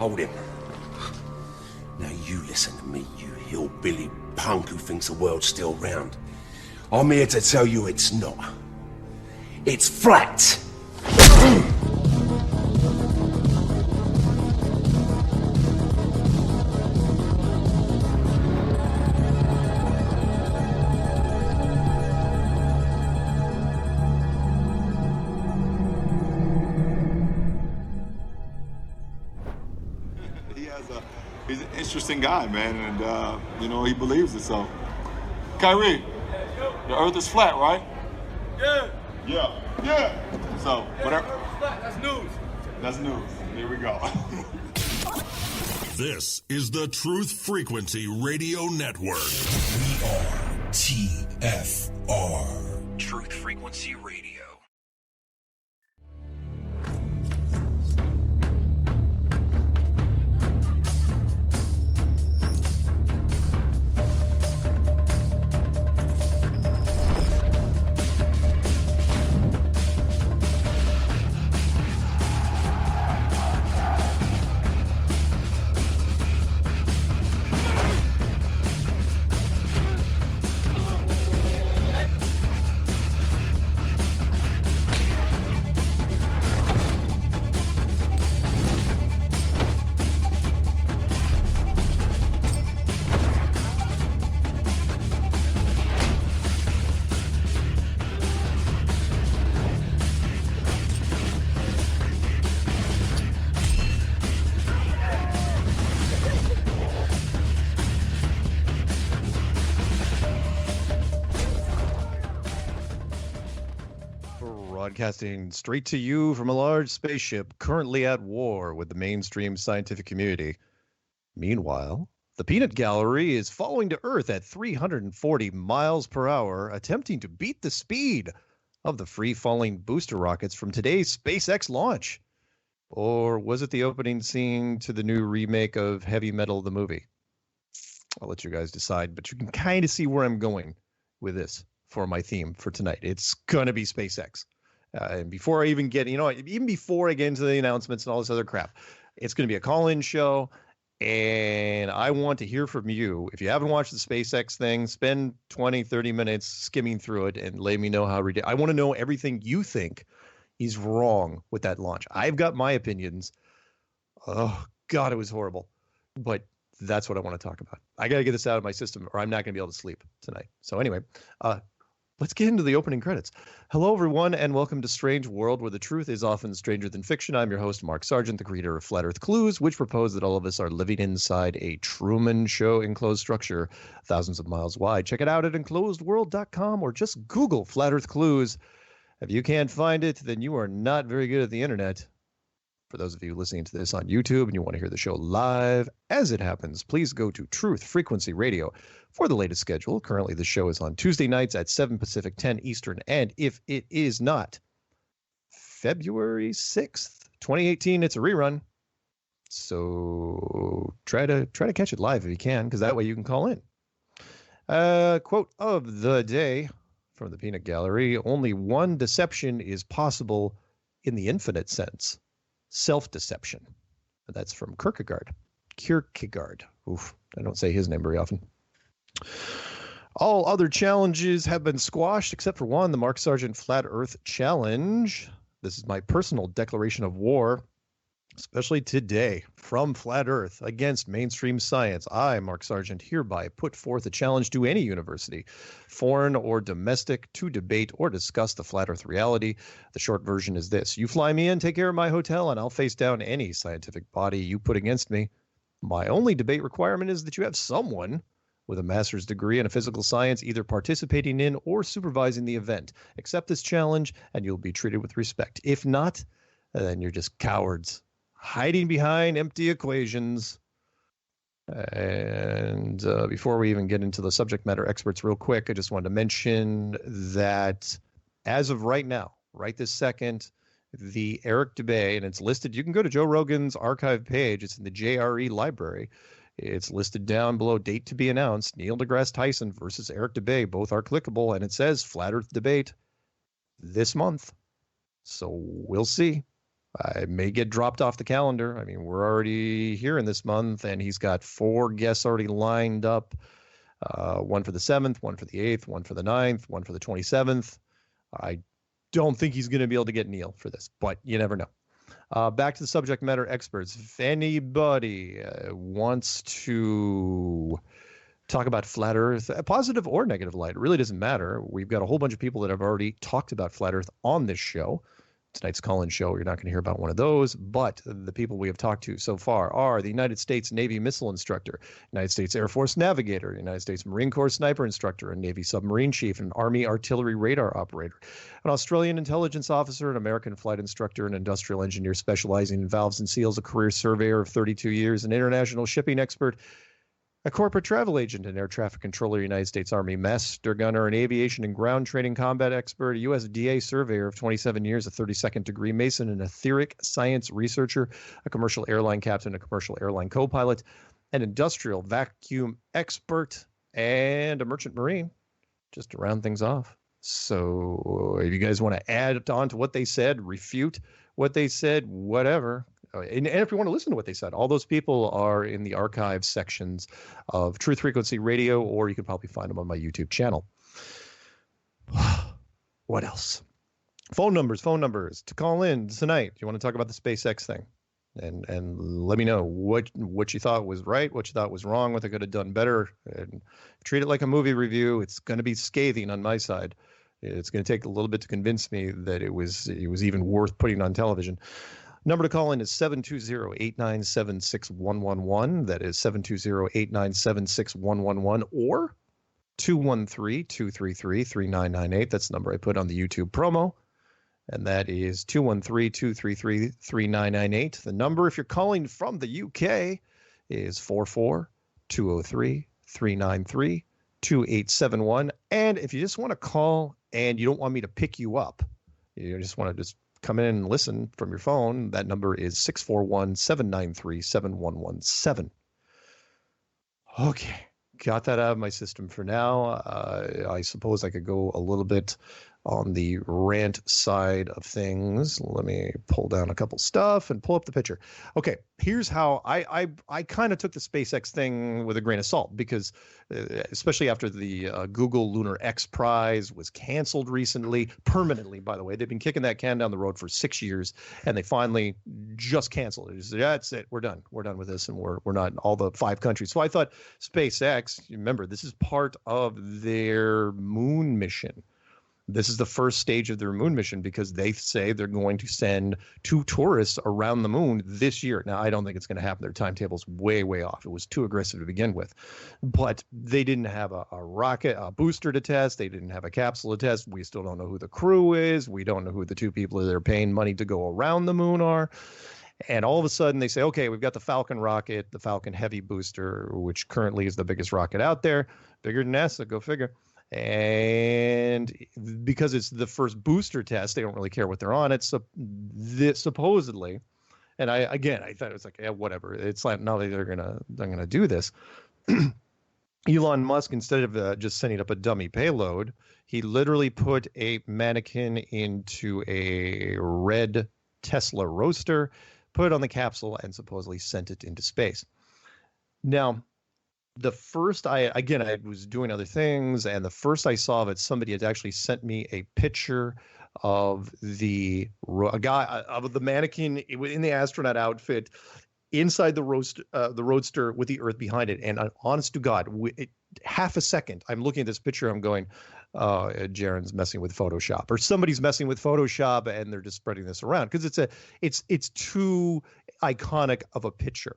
Hold him. Now you listen to me, you hillbilly punk who thinks the world's still round. I'm here to tell you it's not. It's flat! He's an interesting guy, man, and, you know, he believes it, so. Kyrie, the Earth is flat, right? Yeah. Yeah. Yeah. So, whatever. The Earth is flat. That's news. That's news. Here we go. This is the Truth Frequency Radio Network. We are TFR. Truth Frequency Radio. Broadcasting straight to you from a large spaceship currently at war with the mainstream scientific community. Meanwhile, the peanut gallery is falling to Earth at 340 miles per hour, attempting to beat the speed of the free-falling booster rockets from today's SpaceX launch. Or was it the opening scene to the new remake of Heavy Metal, the movie? I'll let you guys decide, but you can kind of see where I'm going with this for my theme for tonight. It's going to be SpaceX. And before I even get, even before I get into the announcements and all this other crap, it's going to be a call-in show. And I want to hear from you. If you haven't watched the SpaceX thing, spend 20, 30 minutes skimming through it and let me know how I want to know everything you think is wrong with that launch. I've got my opinions. Oh, God, it was horrible. But that's what I want to talk about. I got to get this out of my system or I'm not going to be able to sleep tonight. So anyway, let's get into the opening credits. Hello, everyone, and welcome to Strange World, where the truth is often stranger than fiction. I'm your host, Mark Sargent, the creator of Flat Earth Clues, which propose that all of us are living inside a Truman Show enclosed structure thousands of miles wide. Check it out at enclosedworld.com or just Google Flat Earth Clues. If you can't find it, then you are not very good at the internet. For those of you listening to this on YouTube and you want to hear the show live as it happens, please go to Truth Frequency Radio for the latest schedule. Currently, the show is on Tuesday nights at 7 Pacific, 10 Eastern. And if it is not February 6th, 2018, it's a rerun. So try to catch it live if you can, because that way you can call in. Quote of the day from the Peanut Gallery: only one deception is possible in the infinite sense. Self-deception. That's from Kierkegaard. Oof, I don't say his name very often. All other challenges have been squashed except for one, the Mark Sargent Flat Earth Challenge. This is my personal declaration of war, especially today, from Flat Earth against mainstream science. I, Mark Sargent, hereby put forth a challenge to any university, foreign or domestic, to debate or discuss the Flat Earth reality. The short version is this: you fly me in, take care of my hotel, and I'll face down any scientific body you put against me. My only debate requirement is that you have someone with a master's degree in physical science either participating in or supervising the event. Accept this challenge, and you'll be treated with respect. If not, then you're just cowards hiding behind empty equations. And before we even get into the subject matter experts real quick, I just wanted to mention that as of right now, right this second, the Eric Dubay, and it's listed, you can go to Joe Rogan's archive page. It's in the JRE library. It's listed down below, date to be announced, Neil deGrasse Tyson versus Eric Dubay. Both are clickable, and it says Flat Earth Debate this month. So we'll see. I may get dropped off the calendar. I mean, we're already here in this month, and he's got 4 guests already lined up. One for the 7th, one for the 8th, one for the 9th, one for the 27th. I don't think he's going to be able to get Neil for this, but you never know. Back to the subject matter experts. If anybody wants to talk about flat Earth, a positive or negative light, it really doesn't matter. We've got a whole bunch of people that have already talked about flat Earth on this show. Tonight's call-in show, you're not going to hear about one of those, but the people we have talked to so far are the United States Navy missile instructor, United States Air Force navigator, United States Marine Corps sniper instructor, a Navy submarine chief, an Army artillery radar operator, an Australian intelligence officer, an American flight instructor, an industrial engineer specializing in valves and seals, a career surveyor of 32 years, an international shipping expert, a corporate travel agent, an air traffic controller, United States Army master gunner, an aviation and ground training combat expert, a USDA surveyor of 27 years, a 32nd degree Mason, an etheric science researcher, a commercial airline captain, a commercial airline co-pilot, an industrial vacuum expert, and a merchant marine, just to round things off. So if you guys want to add on to what they said, refute what they said, whatever. And if you want to listen to what they said, all those people are in the archive sections of Truth Frequency Radio, or you can probably find them on my YouTube channel. What else? Phone numbers to call in tonight. You want to talk about the SpaceX thing, and let me know what you thought was right, what you thought was wrong, what they could have done better, and treat it like a movie review. It's going to be scathing on my side. It's going to take a little bit to convince me that it was even worth putting on television. Number to call in is 720-897-6111. That is 720-897-6111 or 213-233-3998. That's the number I put on the YouTube promo. And that is 213-233-3998. The number, if you're calling from the UK, is 44-203-393-2871. And if you just want to call and you don't want me to pick you up, you just want to just come in and listen from your phone, that number is 641-793-7117. Okay, got that out of my system for now. I suppose I could go a little bit on the rant side of things. Let me pull down a couple stuff and pull up the picture. Okay, here's how I kind of took the SpaceX thing with a grain of salt, because especially after the Google Lunar X Prize was canceled recently, permanently, by the way. They've been kicking that can down the road for 6 years, and they finally just canceled it. Said, that's it. We're done. We're done with this, and we're not in all the 5 countries. So I thought SpaceX, remember, this is part of their moon mission. This is the first stage of their moon mission, because they say they're going to send 2 tourists around the moon this year. Now, I don't think it's going to happen. Their timetable's way, way off. It was too aggressive to begin with. But they didn't have a rocket, a booster to test. They didn't have a capsule to test. We still don't know who the crew is. We don't know who the 2 people that are paying money to go around the moon are. And all of a sudden they say, okay, we've got the Falcon rocket, the Falcon Heavy booster, which currently is the biggest rocket out there. Bigger than NASA, go figure. And because it's the first booster test, they don't really care what they're on. It's supposedly, and I thought it was like, yeah, whatever. It's like, no, they're gonna do this. Elon Musk, instead of just sending up a dummy payload, he literally put a mannequin into a red Tesla Roadster, put it on the capsule, and supposedly sent it into space. Now, the first I was doing other things, and the first I saw of it, somebody had actually sent me a picture of a guy of the mannequin in the astronaut outfit inside the Roadster with the Earth behind it. And honest to God, half a second, I'm looking at this picture, I'm going, Jaron's messing with Photoshop, or somebody's messing with Photoshop, and they're just spreading this around because it's too iconic of a picture.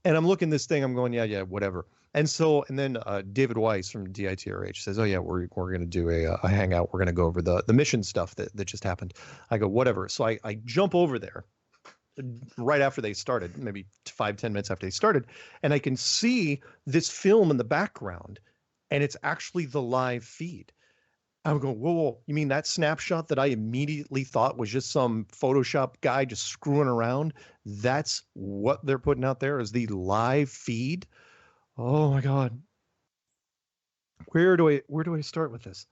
And I'm looking at this thing, I'm going, yeah, whatever. And then David Weiss from DITRH says, oh, yeah, we're going to do a hangout. We're going to go over the mission stuff that just happened. I go, whatever. So I jump over there right after they started, maybe 5-10 minutes after they started, and I can see this film in the background, and it's actually the live feed. I'm going, whoa, you mean that snapshot that I immediately thought was just some Photoshop guy just screwing around? That's what they're putting out there is the live feed? Oh my God. Where do I start with this?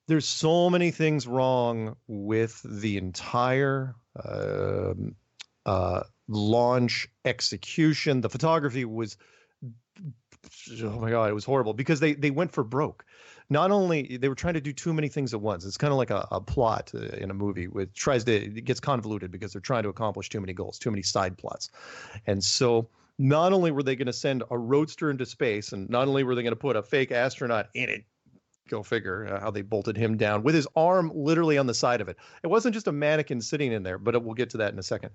There's so many things wrong with the entire launch execution. The photography was, oh my God, it was horrible because they went for broke. Not only they were trying to do too many things at once. It's kind of like a plot in a movie which it gets convoluted because they're trying to accomplish too many goals, too many side plots. And so not only were they going to send a Roadster into space, and not only were they going to put a fake astronaut in it, go figure how they bolted him down with his arm literally on the side of it. It wasn't just a mannequin sitting in there, but we'll get to that in a second.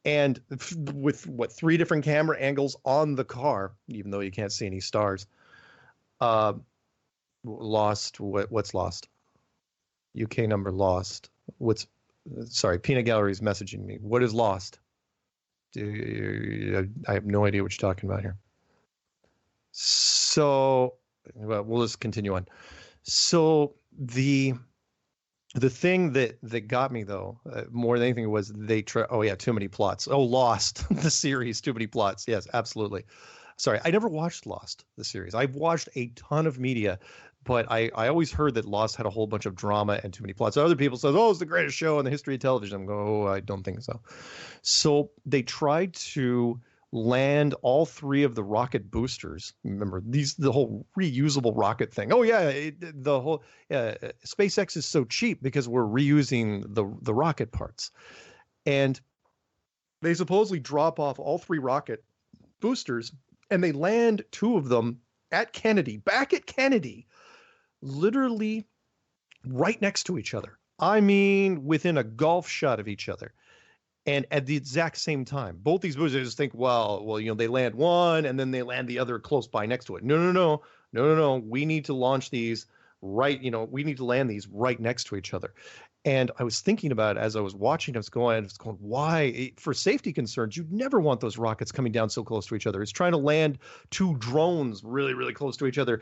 And with 3 different camera angles on the car, even though you can't see any stars. Lost. What's lost? UK number lost. Sorry, Peanut Gallery's messaging me. What is lost? I have no idea what you're talking about here. So, well, we'll just continue on. So the thing that got me though, more than anything, was too many plots. Oh, Lost, the series, too many plots. Yes, absolutely. Sorry, I never watched Lost, the series. I've watched a ton of media, but I always heard that Lost had a whole bunch of drama and too many plots. Other people said, oh, it's the greatest show in the history of television. I'm going, oh, I don't think so. So they tried to land all 3 of the rocket boosters. Remember, the whole reusable rocket thing. Oh, yeah, the whole SpaceX is so cheap because we're reusing the rocket parts. And they supposedly drop off all 3 rocket boosters, and they land 2 of them at Kennedy, back at Kennedy, literally right next to each other. I mean, within a golf shot of each other. And at the exact same time, both these boosters think, well, they land one and then they land the other close by next to it. No. We need to launch these right. We need to land these right next to each other. And I was thinking about it as I was watching. I was going, why? For safety concerns, you'd never want those rockets coming down so close to each other. It's trying to land 2 drones really, really close to each other.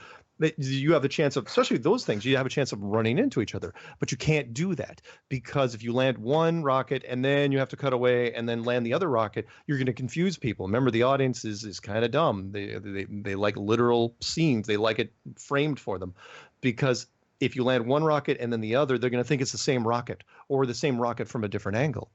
You have a chance of, especially those things, you have a chance of running into each other. But you can't do that because if you land one rocket and then you have to cut away and then land the other rocket, you're going to confuse people. Remember, the audience is kind of dumb. They like literal scenes. They like it framed for them because if you land one rocket and then the other, they're going to think it's the same rocket or the same rocket from a different angle.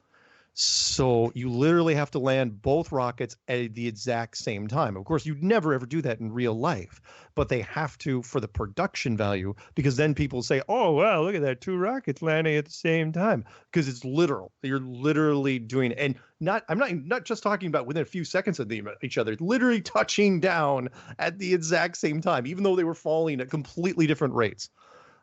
So you literally have to land both rockets at the exact same time. Of course, you'd never, ever do that in real life, but they have to for the production value, because then people say, oh, wow, look at that, 2 rockets landing at the same time, because it's literal. You're literally doing it. And I'm not just talking about within a few seconds of each other, literally touching down at the exact same time, even though they were falling at completely different rates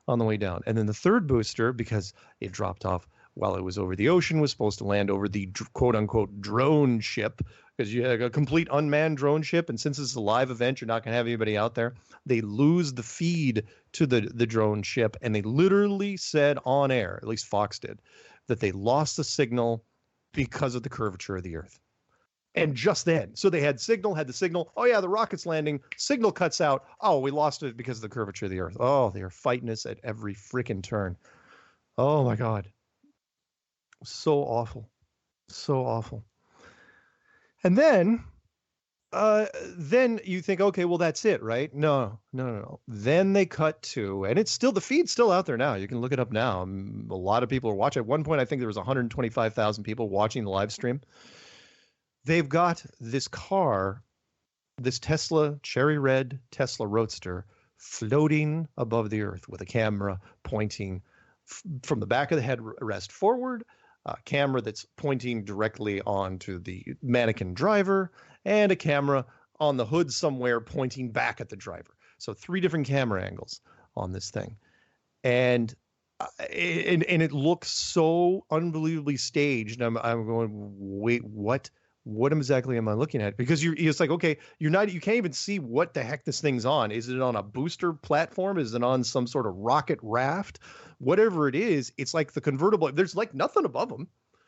on the way down. And then the 3rd booster, because it dropped off while it was over the ocean, was supposed to land over the quote-unquote drone ship, because you have a complete unmanned drone ship, and since it's a live event, you're not going to have anybody out there. They lose the feed to the drone ship, and they literally said on air, at least Fox did, that they lost the signal because of the curvature of the Earth. And just then, so they had the signal. Oh, yeah, the rocket's landing. Signal cuts out. Oh, we lost it because of the curvature of the Earth. Oh, they are fighting us at every freaking turn. Oh, my God. So awful. So awful. And then you think, okay, well, that's it, right? No. Then they cut to, and it's still, the feed's still out there now. You can look it up now. A lot of people are watching. At one point, I think there was 125,000 people watching the live stream. They've got this car, this cherry red Tesla Roadster, floating above the Earth with a camera pointing from the back of the headrest forward, a camera that's pointing directly onto the mannequin driver, and a camera on the hood somewhere pointing back at the driver. So 3 different camera angles on this thing. And it looks so unbelievably staged. I'm going, wait, what? What exactly am I looking at? Because it's like, okay, you can't even see what the heck this thing's on. Is it on a booster platform? Is it on some sort of rocket raft? Whatever it is, it's like the convertible. There's like nothing above them.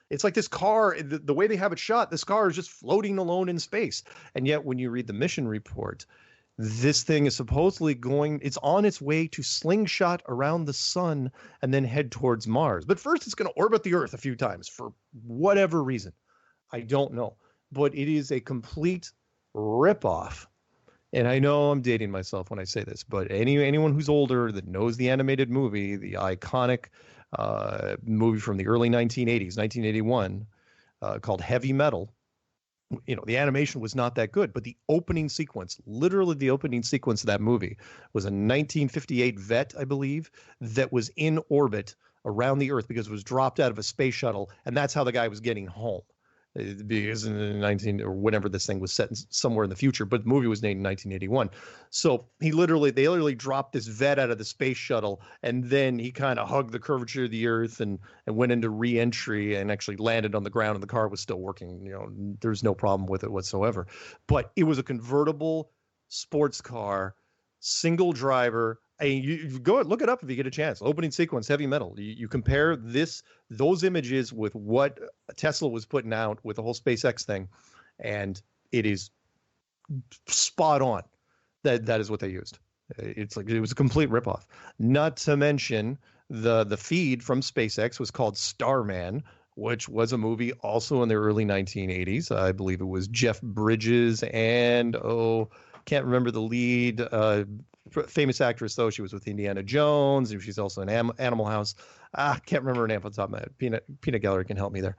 It's like this car, the way they have it shot, this car is just floating alone in space. And yet when you read the mission report, this thing is supposedly it's on its way to slingshot around the sun and then head towards Mars. But first it's going to orbit the Earth a few times for whatever reason. I don't know. But it is a complete ripoff. And I know I'm dating myself when I say this, but anyone who's older that knows the animated movie, the iconic movie from the early 1980s, 1981, called Heavy Metal, the animation was not that good, but the opening sequence, literally the opening sequence of that movie, was a 1958 vet, I believe, that was in orbit around the Earth because it was dropped out of a space shuttle, and that's how the guy was getting home. Because in the 19 or whenever this thing was set somewhere in the future, but the movie was made in 1981. So they literally dropped this vet out of the space shuttle, and then he kind of hugged the curvature of the Earth and went into re-entry and actually landed on the ground, and the car was still working. There's no problem with it whatsoever. But it was a convertible sports car, single driver. You go look it up if you get a chance. Opening sequence, Heavy Metal. You compare those images with what Tesla was putting out with the whole SpaceX thing, and it is spot on. That is what they used. It's like it was a complete ripoff. Not to mention the feed from SpaceX was called Starman, which was a movie also in the early 1980s. I believe it was Jeff Bridges and can't remember the lead. Famous actress, though. She was with Indiana Jones, and she's also in Animal House. Can't remember her name off the top of my head. Peanut Gallery can help me there.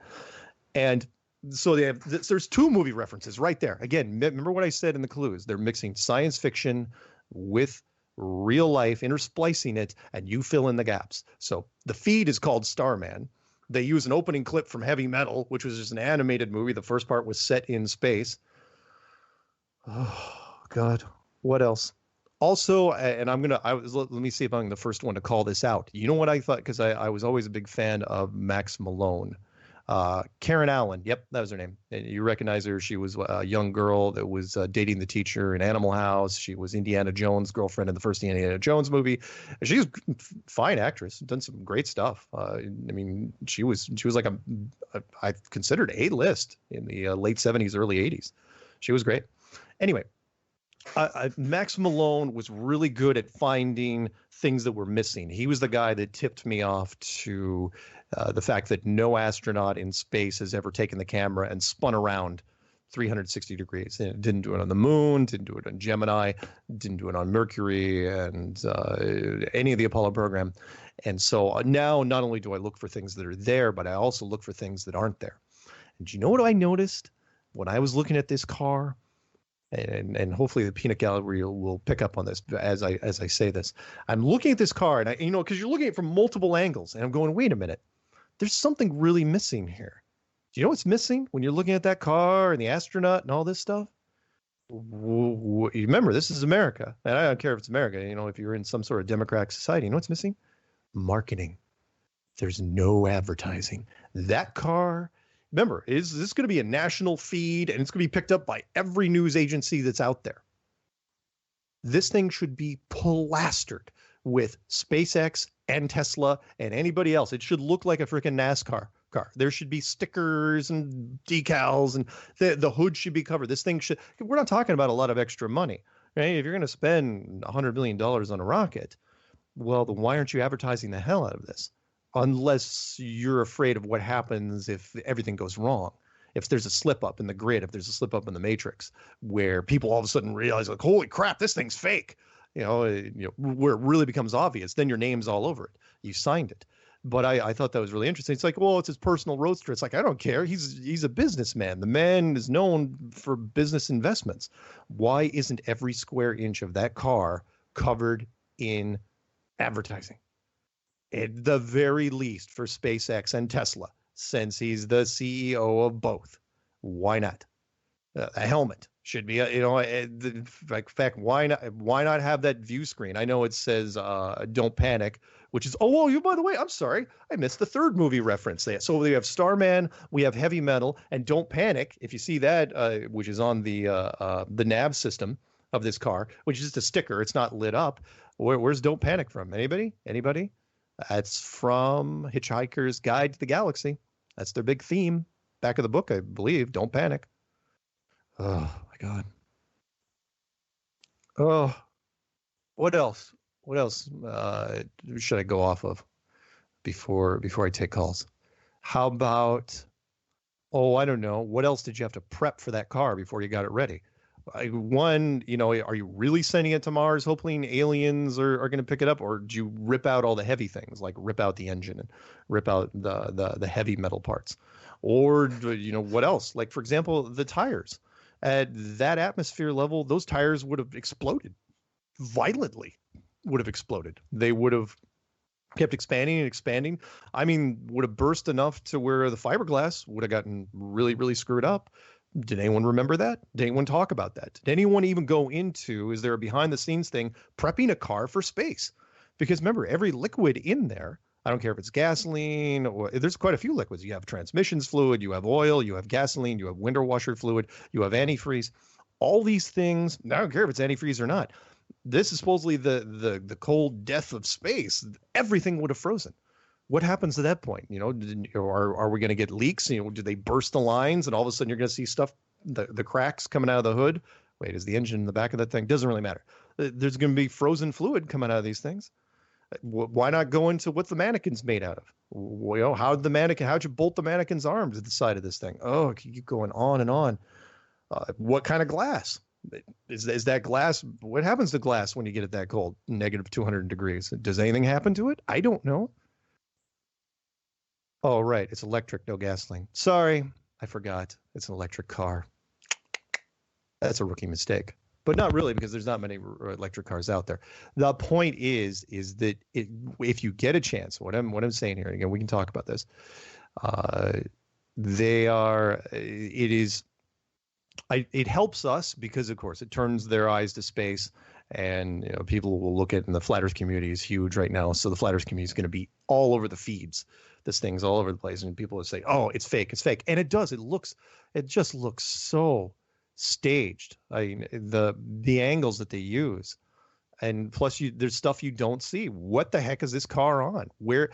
And so there's two movie references right there. Again, remember what I said in the clues. They're mixing science fiction with real life, intersplicing it, and you fill in the gaps. So the feed is called Starman. They use an opening clip from Heavy Metal, which was just an animated movie. The first part was set in space. Oh, God. What else? Also, and let me see if I'm the first one to call this out. You know what I thought? Because I was always a big fan of Max Malone. Karen Allen. Yep, that was her name. And you recognize her. She was a young girl that was dating the teacher in Animal House. She was Indiana Jones' girlfriend in the first Indiana Jones movie. She's a fine actress, done some great stuff. She was like I considered A-list in the late 70s, early 80s. She was great. Anyway. Max Malone was really good at finding things that were missing. He was the guy that tipped me off to the fact that no astronaut in space has ever taken the camera and spun around 360 degrees. It didn't do it on the moon, didn't do it on Gemini, didn't do it on Mercury, and any of the Apollo program. And so now not only do I look for things that are there, but I also look for things that aren't there. And do you know what I noticed when I was looking at this car? And hopefully the Peanut Gallery will pick up on this as I say this. I'm looking at this car, and because you're looking at it from multiple angles, and I'm going, wait a minute, there's something really missing here. Do you know what's missing when you're looking at that car and the astronaut and all this stuff? Remember, this is America, and I don't care if it's America. If you're in some sort of democratic society, you know what's missing? Marketing. There's no advertising. That car. Remember, this is going to be a national feed, and it's going to be picked up by every news agency that's out there. This thing should be plastered with SpaceX and Tesla and anybody else. It should look like a freaking NASCAR car. There should be stickers and decals, and the hood should be covered. This thing should. We're not talking about a lot of extra money, right? If you're going to spend $100 million on a rocket, well, then why aren't you advertising the hell out of this? Unless you're afraid of what happens if everything goes wrong. If there's a slip up in the grid, if there's a slip up in the matrix, where people all of a sudden realize, like, holy crap, this thing's fake, where it really becomes obvious, then your name's all over it. You signed it. But I thought that was really interesting. It's like, well, it's his personal Roadster. It's like, I don't care. He's a businessman. The man is known for business investments. Why isn't every square inch of that car covered in advertising? At the very least for SpaceX and Tesla, since he's the CEO of both. Why not? A helmet should be, in fact, why not have that view screen? I know it says don't panic, which is, by the way, I'm sorry, I missed the third movie reference there. So we have Starman, we have Heavy Metal, and Don't Panic. If you see that, which is on the nav system of this car, which is just a sticker, it's not lit up. Where's Don't Panic from? Anybody? That's from Hitchhiker's Guide to the Galaxy. That's their big theme. Back of the book, I believe. Don't panic. Oh, my God. Oh, what else? What else should I go off of before I take calls? How about, I don't know. What else did you have to prep for that car before you got it ready? One, are you really sending it to Mars hoping aliens are going to pick it up, or do you rip out all the heavy things, like rip out the engine and rip out the heavy metal parts? Or, what else? Like, for example, the tires. At that atmosphere level, those tires would have exploded violently, would have exploded. They would have kept expanding and expanding. I mean, would have burst enough to where the fiberglass would have gotten really, really screwed up. Did anyone remember that? Did anyone talk about that? Did anyone even go into, is there a behind the scenes thing, prepping a car for space? Because remember, every liquid in there, I don't care if it's gasoline or there's quite a few liquids. You have transmissions fluid, you have oil, you have gasoline, you have window washer fluid, you have antifreeze. All these things, I don't care if it's antifreeze or not. This is supposedly the cold death of space. Everything would have frozen. What happens at that point? Are we going to get leaks? Do they burst the lines and all of a sudden you're going to see stuff, the cracks coming out of the hood? Wait, is the engine in the back of that thing? Doesn't really matter. There's going to be frozen fluid coming out of these things. Why not go into what the mannequin's made out of? How'd you bolt the mannequin's arm to the side of this thing? Oh, keep going on and on. What kind of glass? Is that glass? What happens to glass when you get it that cold, negative 200 degrees? Does anything happen to it? I don't know. Oh, right. It's electric, no gasoline. Sorry, I forgot. It's an electric car. That's a rookie mistake. But not really, because there's not many electric cars out there. The point is that if you get a chance, what I'm saying here, again, we can talk about this. It helps us because, of course, it turns their eyes to space, and people will look at, and the flat Earth community is huge right now. So the flat Earth community is going to be all over the feeds. This thing's all over the place, and people will say, "Oh, it's fake, it's fake," and it does. It just looks so staged. I mean, the angles that they use, and plus there's stuff you don't see. What the heck is this car on? Why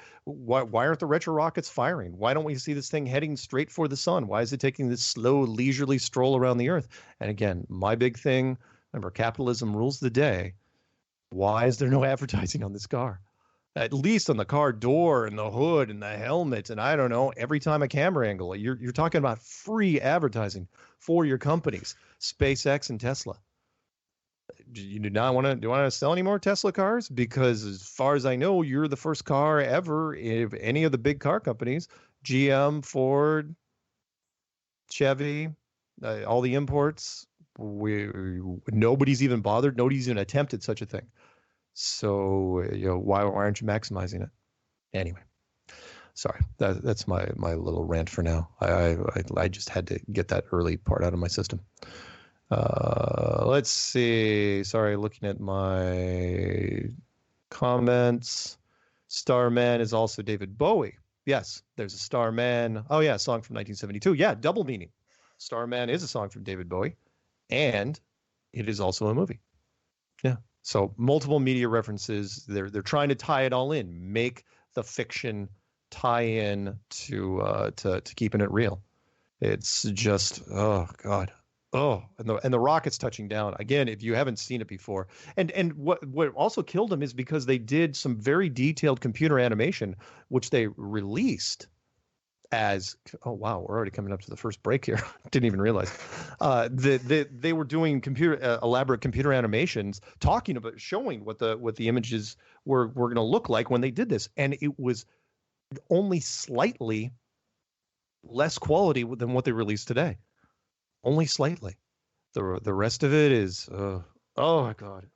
aren't the retro rockets firing? Why don't we see this thing heading straight for the sun? Why is it taking this slow, leisurely stroll around the Earth? And again, my big thing, remember, capitalism rules the day. Why is there no advertising on this car? At least on the car door and the hood and the helmet, and I don't know, every time a camera angle, you're talking about free advertising for your companies, SpaceX and Tesla. Do you want to sell any more Tesla cars? Because as far as I know, you're the first car ever, if any of the big car companies, GM, Ford, Chevy, all the imports, nobody's even bothered. Nobody's even attempted such a thing. So why aren't you maximizing it? Anyway, sorry, that's my little rant for now. I just had to get that early part out of my system. Let's see. Sorry, looking at my comments. Starman is also David Bowie. Yes, there's a Starman. Oh yeah, a song from 1972. Yeah, double meaning. Starman is a song from David Bowie, and it is also a movie. Yeah. So multiple media references. They're trying to tie it all in, make the fiction tie in to keeping it real. It's just, oh God. Oh, and the rockets touching down again. If you haven't seen it before, and what also killed them is because they did some very detailed computer animation, which they released as, oh wow, we're already coming up to the first break here. Didn't even realize they were doing elaborate computer animations, talking about, showing what the images were going to look like when they did this, and it was only slightly less quality than what they released today. Only slightly. The rest of it is oh my God.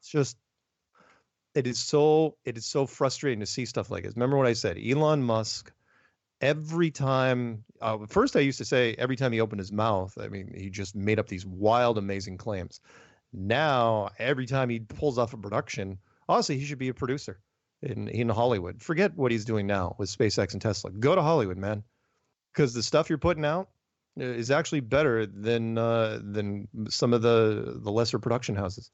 It is so frustrating to see stuff like this. Remember what I said? Elon Musk, every time, first I used to say every time he opened his mouth, I mean, he just made up these wild, amazing claims. Now, every time he pulls off a production, honestly, he should be a producer in Hollywood. Forget what he's doing now with SpaceX and Tesla. Go to Hollywood, man, because the stuff you're putting out is actually better than some of the lesser production houses.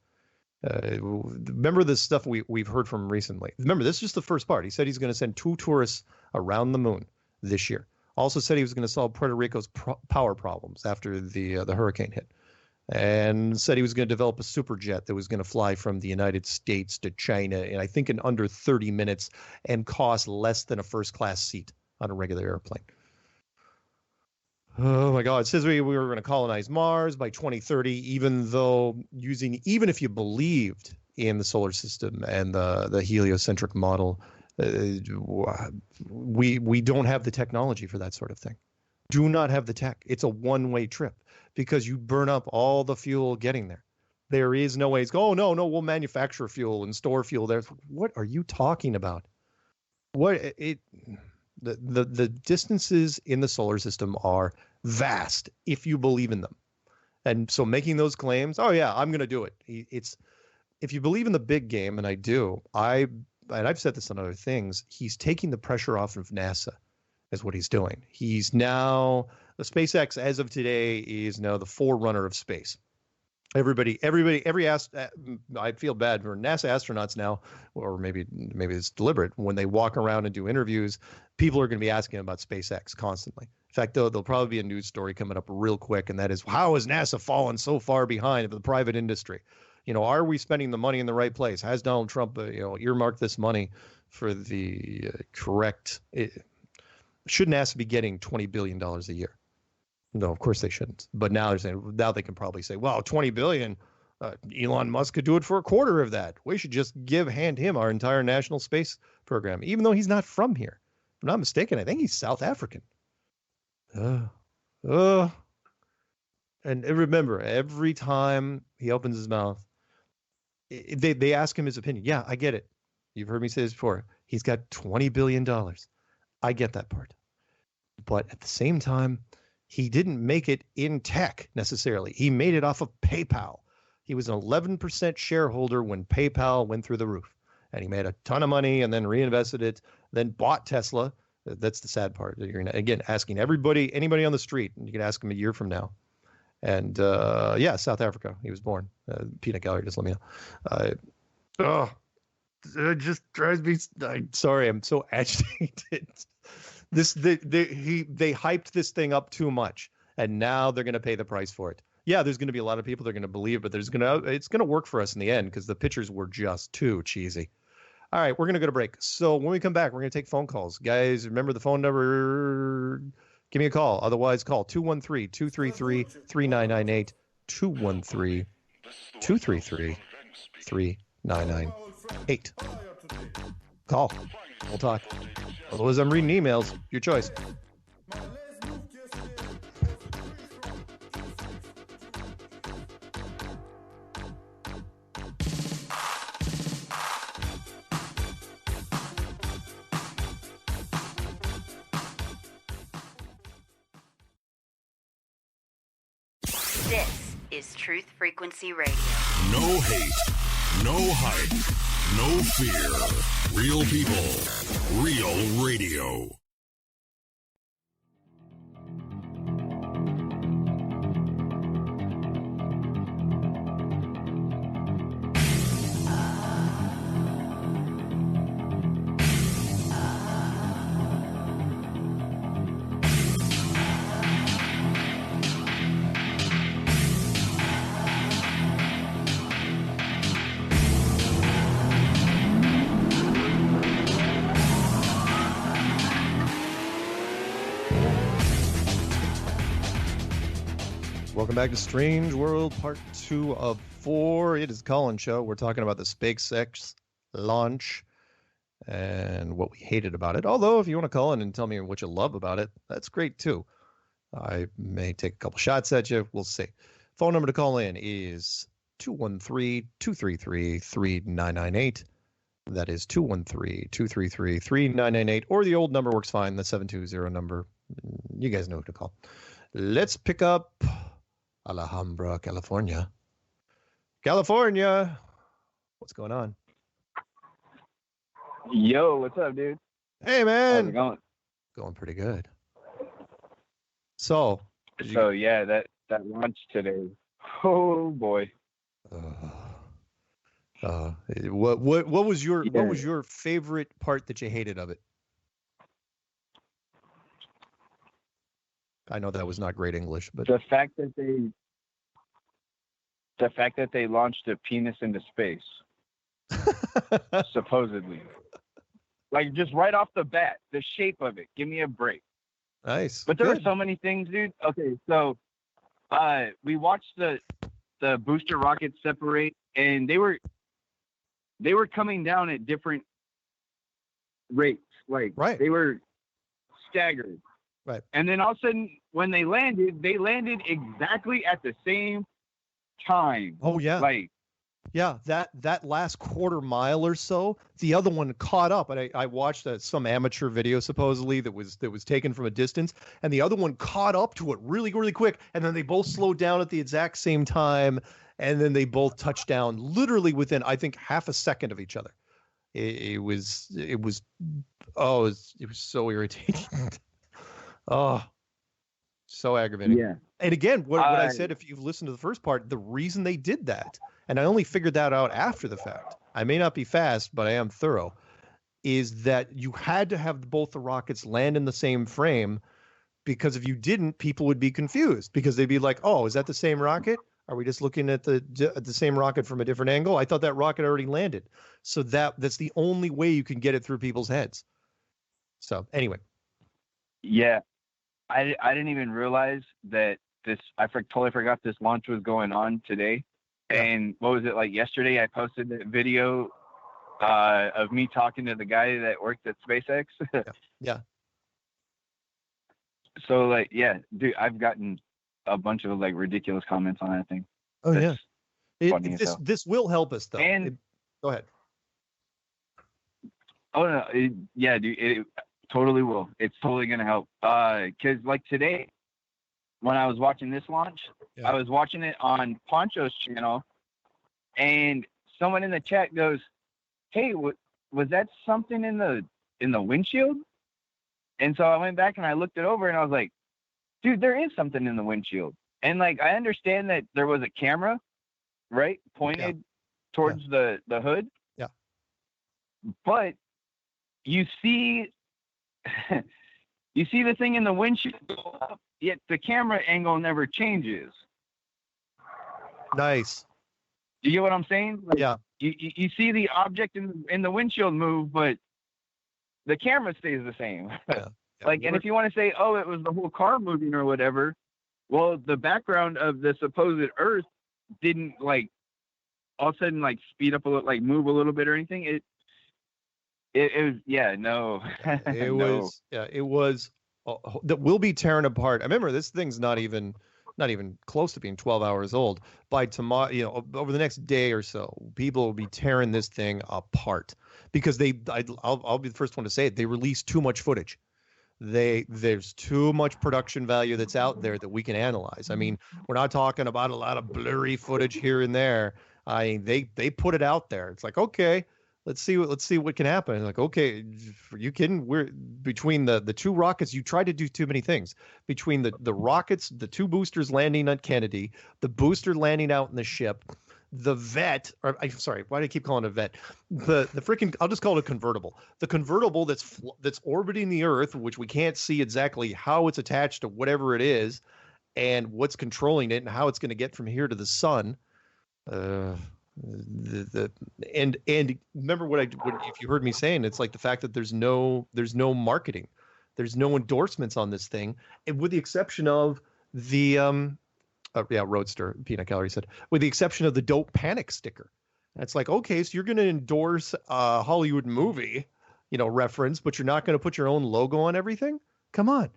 Remember the stuff we've heard from recently. Remember, this is just the first part. He said he's going to send 2 tourists around the moon this year. Also said he was going to solve Puerto Rico's power problems after the hurricane hit, and said he was going to develop a super jet that was going to fly from the United States to China, and I think in under 30 minutes, and cost less than a first class seat on a regular airplane. Oh my God! It says we were going to colonize Mars by 2030, even if you believed in the solar system and the heliocentric model, we don't have the technology for that sort of thing. Do not have the tech. It's a one-way trip because you burn up all the fuel getting there. There is no way. It's oh no, we'll manufacture fuel and store fuel there. What are you talking about? The distances in the solar system are vast if you believe in them. And so making those claims, oh yeah, I'm going to do it. It's if you believe in the big game, and I do, I've said this on other things, he's taking the pressure off of NASA is what he's doing. He's now, the SpaceX as of today is now the forerunner of space. I feel bad for NASA astronauts now, or maybe it's deliberate. When they walk around and do interviews, people are going to be asking about SpaceX constantly. In fact, there'll probably be a news story coming up real quick, and that is, how has NASA fallen so far behind the private industry? Are we spending the money in the right place? Has Donald Trump, earmarked this money for the correct? Should NASA be getting $20 billion a year? No, of course they shouldn't. But now they can probably say, well, 20 billion, Elon Musk could do it for a quarter of that. We should just hand him our entire national space program, even though he's not from here. If I'm not mistaken, I think he's South African. And remember, every time he opens his mouth, they ask him his opinion. Yeah, I get it. You've heard me say this before. He's got $20 billion. I get that part. But at the same time, he didn't make it in tech necessarily. He made it off of PayPal. He was an 11% shareholder when PayPal went through the roof. And he made a ton of money and then reinvested it, then bought Tesla. That's the sad part. You're, again, asking anybody on the street, and you can ask him a year from now. And South Africa. He was born. Peanut Gallery, just let me know. It just drives me. I'm sorry, I'm so agitated. They hyped this thing up too much, and now they're going to pay the price for it. Yeah, there's going to be a lot of people that are going to believe, but it's going to work for us in the end because the pictures were just too cheesy. All right, we're going to go to break. So when we come back, we're going to take phone calls. Guys, remember the phone number. Give me a call. Otherwise, call 213-233-3998. 213-233-3998. Call. We'll talk. Otherwise, I'm reading emails. Your choice. This is Truth Frequency Radio. No hate, no hype, no fear. Real people, real radio. Welcome back to Strange World Part 2 of 4. It is Colin Show. We're talking about the SpaceX launch and what we hated about it. Although, if you want to call in and tell me what you love about it, that's great too. I may take a couple shots at you. We'll see. Phone number to call in is 213-233-3998. That is 213-233-3998. Or the old number works fine, the 720 number. You guys know who to call. Let's pick up Alhambra, California. California, what's going on? Yo, what's up, dude? Hey, man. How's it going? Going pretty good. So yeah, that launch today. Oh boy. What was your favorite part that you hated of it? I know that was not great English, but the fact that they launched a penis into space, supposedly, like just right off the bat, the shape of it. Give me a break. Nice. But there were Good. so many things, dude. Okay, so we watched the booster rockets separate, and they were coming down at different rates. Like Right. they were staggered. Right. And then all of a sudden, when they landed exactly at the same time. Oh yeah. Like, yeah, that last quarter mile or so, the other one caught up, and I watched some amateur video supposedly that was taken from a distance, and the other one caught up to it really, really quick, and then they both slowed down at the exact same time, and then they both touched down literally within, I think, half a second of each other. It was so irritating. Oh, so aggravating. yeah. And again, what I said, if you've listened to the first part, the reason they did that, and I only figured that out after the fact, I may not be fast, but I am thorough, is that you had to have both the rockets land in the same frame, because if you didn't, people would be confused, because they'd be like, oh, is that the same rocket? Are we just looking at the same rocket from a different angle? I thought that rocket already landed. So that's the only way you can get it through people's heads. So anyway. Yeah. I didn't even realize that totally forgot this launch was going on today. Yeah. And what was it, like yesterday? I posted that video of me talking to the guy that worked at SpaceX. Yeah. So like, yeah, dude, I've gotten a bunch of like ridiculous comments on that thing. Oh That's yeah. funny as hell. This will help us though. And go ahead. Oh no, yeah, dude, it totally will. It's totally gonna help. Cause like today, when I was watching this launch, Yeah. I was watching it on Pontius' channel, and someone in the chat goes, "Hey, was that something in the windshield?" And so I went back and I looked it over, and I was like, "Dude, there is something in the windshield." And like, I understand that there was a camera, right, pointed towards the hood. Yeah. But you see the thing in the windshield go up, yet the camera angle never changes. Nice. Do you get what I'm saying? Like, Yeah. You see the object in the windshield move, but the camera stays the same. Yeah. Like, and if you want to say, oh, it was the whole car moving or whatever, well, the background of the supposed Earth didn't like all of a sudden like speed up a little, like move a little bit or anything. It was, yeah, no. It No. was, yeah, it was that will be tearing apart. I remember this thing's not even close to being 12 hours old. By tomorrow, over the next day or so, people will be tearing this thing apart, because I'll be the first one to say it. They released too much footage. There's too much production value that's out there that we can analyze. I mean, we're not talking about a lot of blurry footage here and there. I mean, they put it out there. It's like, okay, let's see what can happen. Like, okay, are you kidding? We're between the two rockets. You tried to do too many things. Between the rockets, the two boosters landing on Kennedy, the booster landing out in the ship, the vet, or I'm sorry, why do I keep calling it a vet? The freaking, I'll just call it a convertible. The convertible that's orbiting the Earth, which we can't see exactly how it's attached to whatever it is, and what's controlling it, and how it's going to get from here to the sun. And remember what if you heard me saying, it's like the fact that there's no marketing, there's no endorsements on this thing, and with the exception of the Roadster, Peanut Gallery said, with the exception of the Don't Panic sticker. And it's like, okay, so you're going to endorse a Hollywood movie, reference, but you're not going to put your own logo on everything? Come on.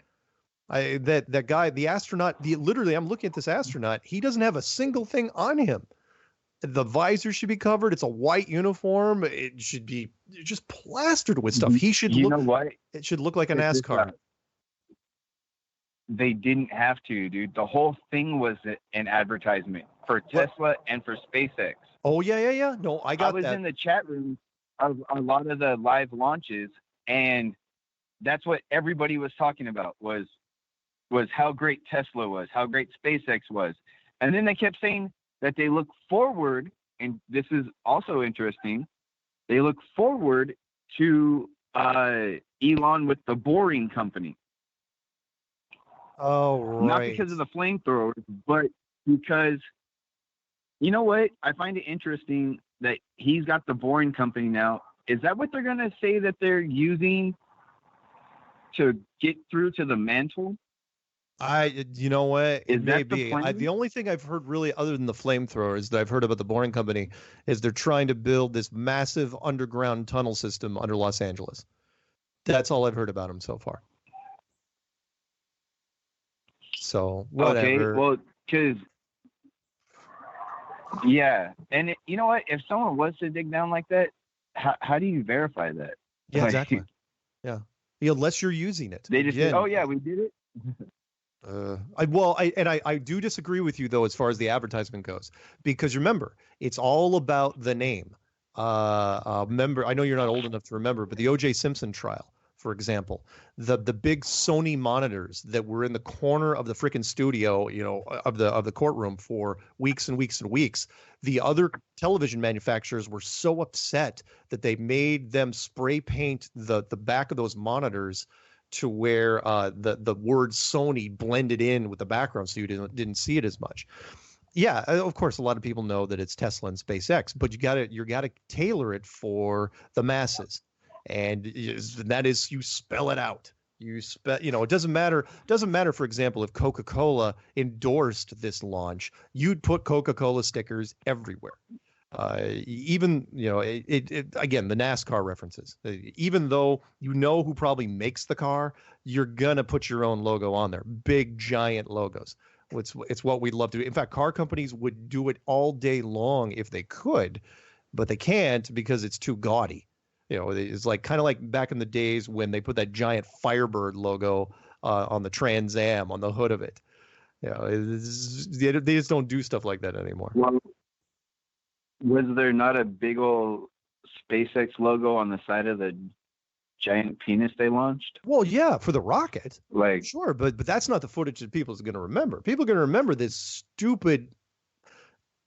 That guy, the astronaut, literally, I'm looking at this astronaut. He doesn't have a single thing on him. The visor should be covered. It's a white uniform. It should be just plastered with stuff. He should know what? It should look like a NASCAR. They didn't have to, dude. The whole thing was an advertisement for Tesla and for SpaceX. Oh, yeah. No, I was in the chat room of a lot of the live launches, and that's what everybody was talking about was how great Tesla was, how great SpaceX was. And then they kept saying that they look forward, and this is also interesting, they look forward to Elon with the Boring Company. Oh, right. Not because of the flamethrowers, but because, you know what? I find it interesting that he's got the Boring Company now. Is that what they're going to say that they're using to get through to the mantle? You know what? Is It that may the be. plan? The only thing I've heard really, other than the flamethrowers that I've heard about the Boring Company, is they're trying to build this massive underground tunnel system under Los Angeles. That's all I've heard about them so far. So whatever. Okay, well, because yeah, and you know what? If someone was to dig down like that, how do you verify that? Yeah, Like, exactly. Yeah. Unless you're using it. They just say, Again, "Oh yeah, we did it." I do disagree with you though as far as the advertisement goes, because remember, it's all about the name. Remember, I know you're not old enough to remember, but the O.J. Simpson trial, for example, the big Sony monitors that were in the corner of the freaking studio, of the courtroom for weeks and weeks and weeks. The other television manufacturers were so upset that they made them spray paint the back of those monitors to where the word Sony blended in with the background, so you didn't see it as much. Yeah, of course, a lot of people know that it's Tesla and SpaceX, but you gotta tailor it for the masses, and that is, you spell it out. It doesn't matter. For example, if Coca-Cola endorsed this launch, you'd put Coca-Cola stickers everywhere. Even again, the NASCAR references, even though you know who probably makes the car, you're gonna put your own logo on there, big giant logos. It's what we'd love to do. In fact, car companies would do it all day long if they could, but they can't because it's too gaudy. It's like kind of like back in the days when they put that giant Firebird logo on the Trans Am on the hood of it. They just don't do stuff like that anymore. Well, was there not a big old SpaceX logo on the side of the giant penis they launched? Well, yeah, for the rocket, like sure, but that's not the footage that people's going to remember. People are going to remember this stupid.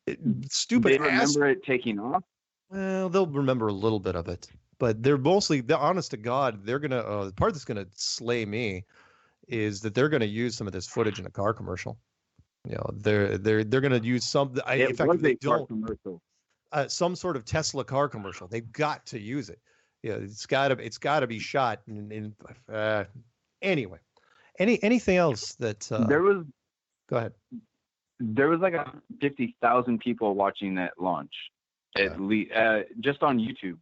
They remember it taking off. Well, they'll remember a little bit of it, but they're honest to God. They're gonna the part that's gonna slay me is that they're gonna use some of this footage in a car commercial. They're gonna use some. In fact, if they don't, some sort of Tesla car commercial. They've got to use it. It's gotta be shot. Anyway, anything else that there was? Go ahead. There was like 50,000 people watching that launch, at least, just on YouTube.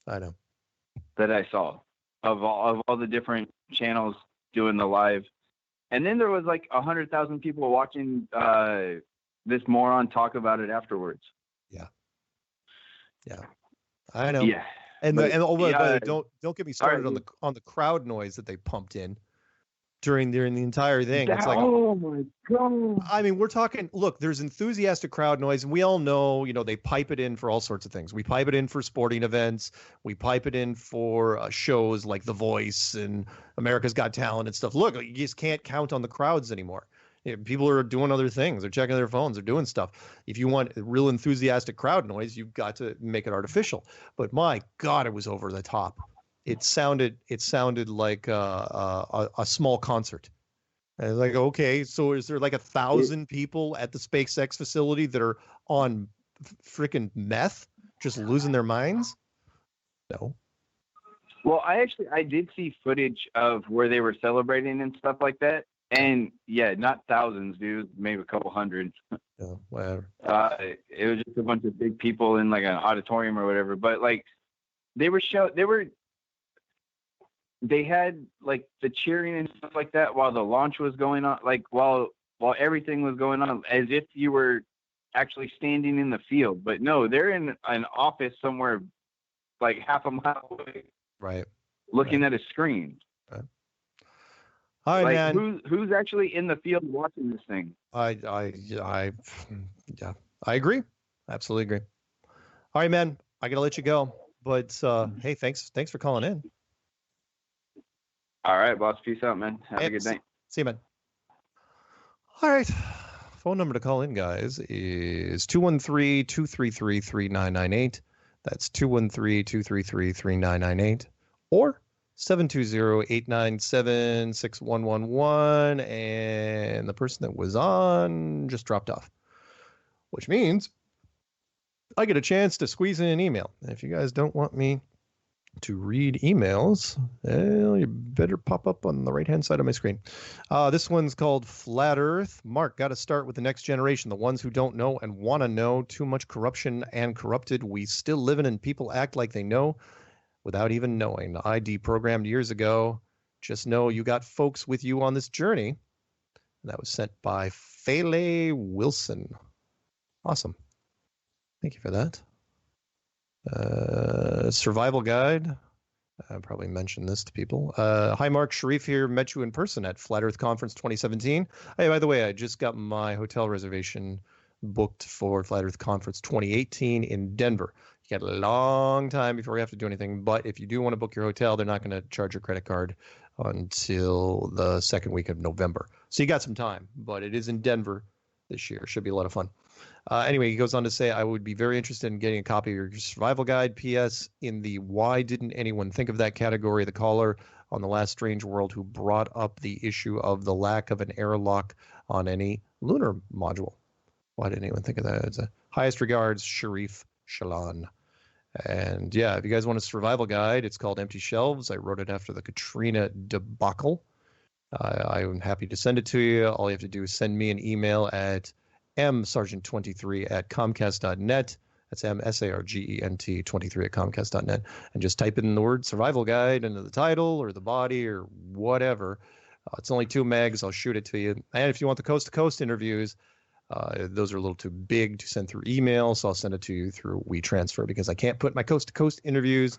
I know. That I saw of all the different channels doing the live, and then there was like 100,000 people watching this moron talk about it afterwards. Yeah, I know. Yeah, and don't get me started on the crowd noise that they pumped in during the entire thing. It's like, oh my God. I mean, we're talking, look, there's enthusiastic crowd noise, and we all know, they pipe it in for all sorts of things. We pipe it in for sporting events. We pipe it in for shows like The Voice and America's Got Talent and stuff. Look, you just can't count on the crowds anymore. People are doing other things. They're checking their phones. They're doing stuff. If you want real enthusiastic crowd noise, you've got to make it artificial. But my God, it was over the top. It sounded like a small concert. And like, okay, so is there like 1,000 people at the SpaceX facility that are on freaking meth, just losing their minds? No. Well, I did see footage of where they were celebrating and stuff like that. And yeah, not thousands, dude. Maybe a couple hundred. Yeah, whatever. It was just a bunch of big people in like an auditorium or whatever. But like, they had like the cheering and stuff like that while the launch was going on, like while everything was going on, as if you were actually standing in the field. But no, they're in an office somewhere like half a mile away, right, looking at a screen. Right. All right, like, man. Who's actually in the field watching this thing? I agree. Absolutely agree. All right, man. I gotta let you go. But hey, thanks for calling in. All right, boss. Peace out, man. Have a good night. See you, man. All right. Phone number to call in, guys, is 213-233-3998. That's 213-233-3998. Or 720-897-6111. And the person that was on just dropped off, which means I get a chance to squeeze in an email. And if you guys don't want me to read emails, well, you better pop up on the right-hand side of my screen. This one's called Flat Earth. Mark, got to start with the next generation, the ones who don't know and want to know. Too much corruption and corrupted. We still live in, and people act like they know without even knowing. I deprogrammed years ago. Just know you got folks with you on this journey. That was sent by Fele Wilson. Awesome. Thank you for that. Survival guide. I probably mentioned this to people. Hi, Mark. Sharif here. Met you in person at Flat Earth Conference 2017. Hey, by the way, I just got my hotel reservation booked for Flat Earth Conference 2018 in Denver. You got a long time before you have to do anything, but if you do want to book your hotel, they're not going to charge your credit card until the second week of November. So you got some time, but it is in Denver this year. Should be a lot of fun. Anyway, he goes on to say, I would be very interested in getting a copy of your survival guide. P.S. In the why didn't anyone think of that category, the caller on the last Strange World who brought up the issue of the lack of an airlock on any lunar module. Why didn't anyone think of that? It's a highest regards, Sharif Shalan. And yeah, if you guys want a survival guide, it's called Empty Shelves. I wrote it after the Katrina debacle. I'm happy to send it to you. All you have to do is send me an email at msargent23@comcast.net. That's msargent 23 at comcast.net. And just type in the word survival guide into the title or the body or whatever. It's only 2 megs. I'll shoot it to you. And if you want the coast-to-coast interviews, those are a little too big to send through email, so I'll send it to you through WeTransfer because I can't put my coast-to-coast interviews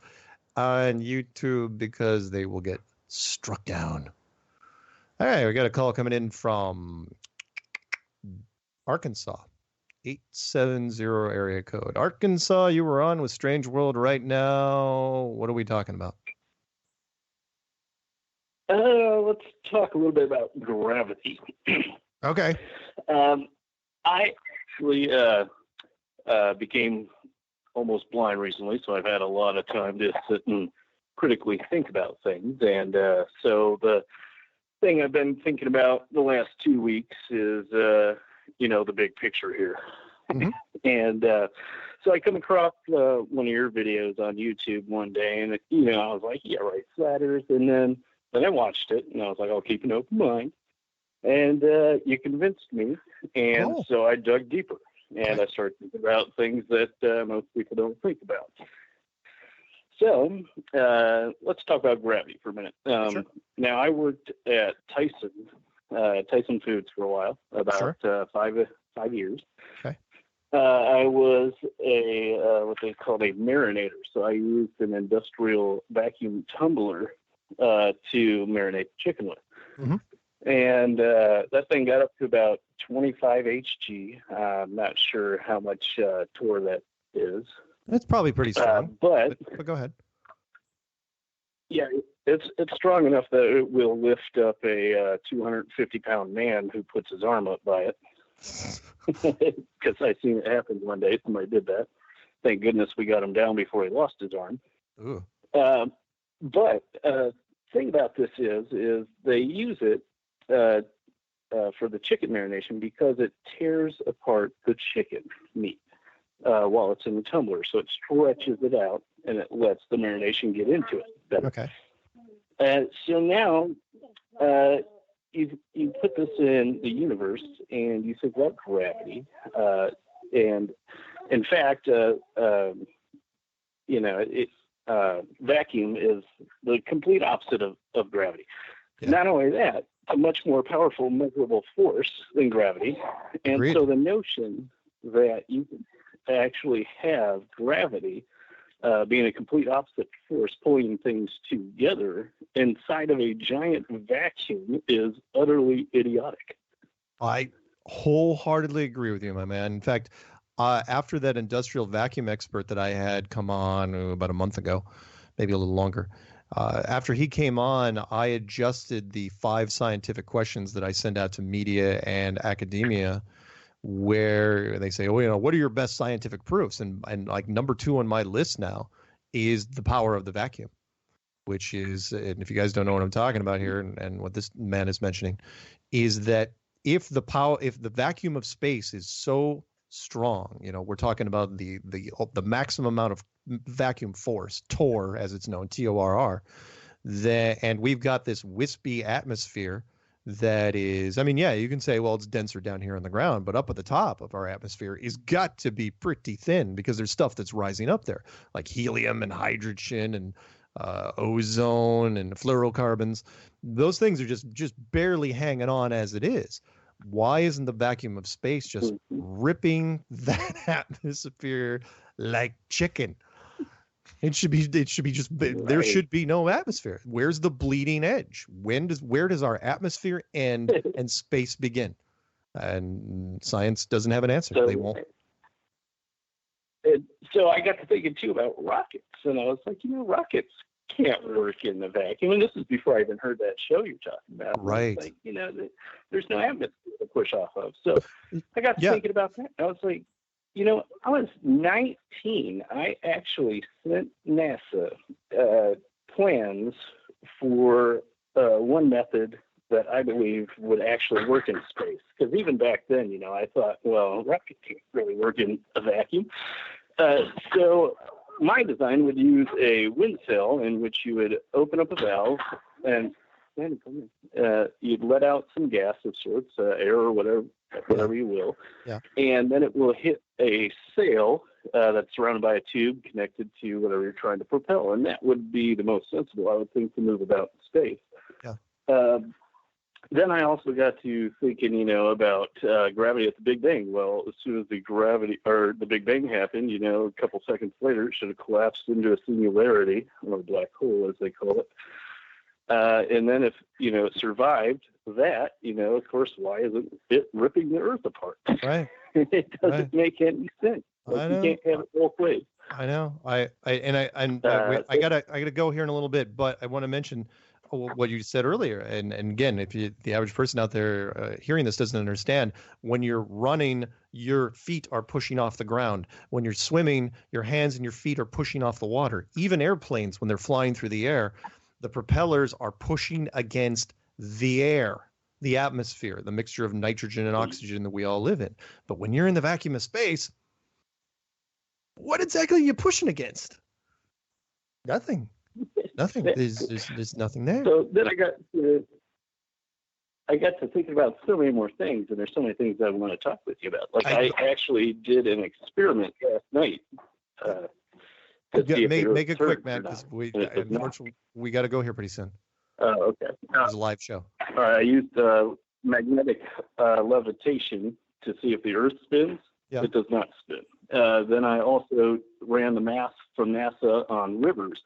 on YouTube because they will get struck down. All right, we got a call coming in from Arkansas, 870 area code. Arkansas, you were on with Strange World right now. What are we talking about? Let's talk a little bit about gravity. Okay. I actually became almost blind recently, so I've had a lot of time to sit and critically think about things. And so the thing I've been thinking about the last 2 weeks is, the big picture here. Mm-hmm. And so I come across one of your videos on YouTube one day, and, I was like, yeah, right, flat Earth. And then I watched it, and I was like, I'll keep an open mind. And you convinced me, and so I dug deeper, and I started thinking about things that most people don't think about. So let's talk about gravity for a minute. Sure. Now, I worked at Tyson Foods for a while, about 5 years. Okay. I was what they called a marinator, so I used an industrial vacuum tumbler to marinate chicken with. Mm-hmm. And that thing got up to about 25 HG. I'm not sure how much torque that is. It's probably pretty strong. But go ahead. Yeah, it's strong enough that it will lift up a 250-pound man who puts his arm up by it. Because I seen it happen one day. Somebody did that. Thank goodness we got him down before he lost his arm. Ooh. But thing about this is they use it for the chicken marination because it tears apart the chicken meat while it's in the tumbler. So it stretches it out and it lets the marination get into it better. Okay. So now you put this in the universe and you think about gravity. And in fact, vacuum is the complete opposite of gravity. Yeah. Not only that, a much more powerful measurable force than gravity. And Agreed. So the notion that you can actually have gravity being a complete opposite force pulling things together inside of a giant vacuum is utterly idiotic. I wholeheartedly agree with you, my man. In fact, after that industrial vacuum expert that I had come on about a month ago, maybe a little longer, after he came on, I adjusted the 5 scientific questions that I send out to media and academia, where they say, what are your best scientific proofs? And like number 2 on my list now is the power of the vacuum, which is, and if you guys don't know what I'm talking about here, and what this man is mentioning, is that if the vacuum of space is so strong, we're talking about the maximum amount of vacuum force, TOR as it's known, TORR. And we've got this wispy atmosphere that is, I mean, yeah, you can say, well, it's denser down here on the ground, but up at the top of our atmosphere is got to be pretty thin because there's stuff that's rising up there, like helium and hydrogen and ozone and fluorocarbons. Those things are just barely hanging on as it is. Why isn't the vacuum of space just ripping that atmosphere like chicken? It should be just, there should be no atmosphere. Where's the bleeding edge? Where does our atmosphere end and space begin? And science doesn't have an answer. So, they won't. So I got to thinking too about rockets, and I was like, rockets can't work in the vacuum. And this is before I even heard that show you're talking about. Right. Like, there's no atmosphere to push off of. So I got to thinking about that. I was like, I was 19. I actually sent NASA plans for one method that I believe would actually work in space. Because even back then, I thought, well, a rocket can't really work in a vacuum. So my design would use a wind sail in which you would open up a valve and you'd let out some gas of sorts, air or whatever you will. Yeah. And then it will hit a sail that's surrounded by a tube connected to whatever you're trying to propel. And that would be the most sensible, I would think, to move about in space. Yeah. Then I also got to thinking, about gravity at the Big Bang. Well, as soon as the Big Bang happened, a couple seconds later, it should have collapsed into a singularity, or a black hole, as they call it. And then if, it survived that, of course, why isn't it ripping the Earth apart? Right. It doesn't make any sense. I know. You can't have it both ways. I know. I gotta go here in a little bit, but I want to mention what you said earlier. And again, if the average person out there hearing this doesn't understand, when you're running, your feet are pushing off the ground. When you're swimming, your hands and your feet are pushing off the water. Even airplanes, when they're flying through the air, the propellers are pushing against the air, the atmosphere, the mixture of nitrogen and oxygen that we all live in. But when you're in the vacuum of space, what exactly are you pushing against? Nothing. There's nothing there. So then I got to thinking about so many more things, and there's so many things I want to talk with you about. Like I actually did an experiment last night. Make it quick, man, because we got to go here pretty soon. Oh, okay. It's a live show. All right, I used magnetic levitation to see if the Earth spins. Yeah. It does not spin. Then I also ran the math from NASA on rivers.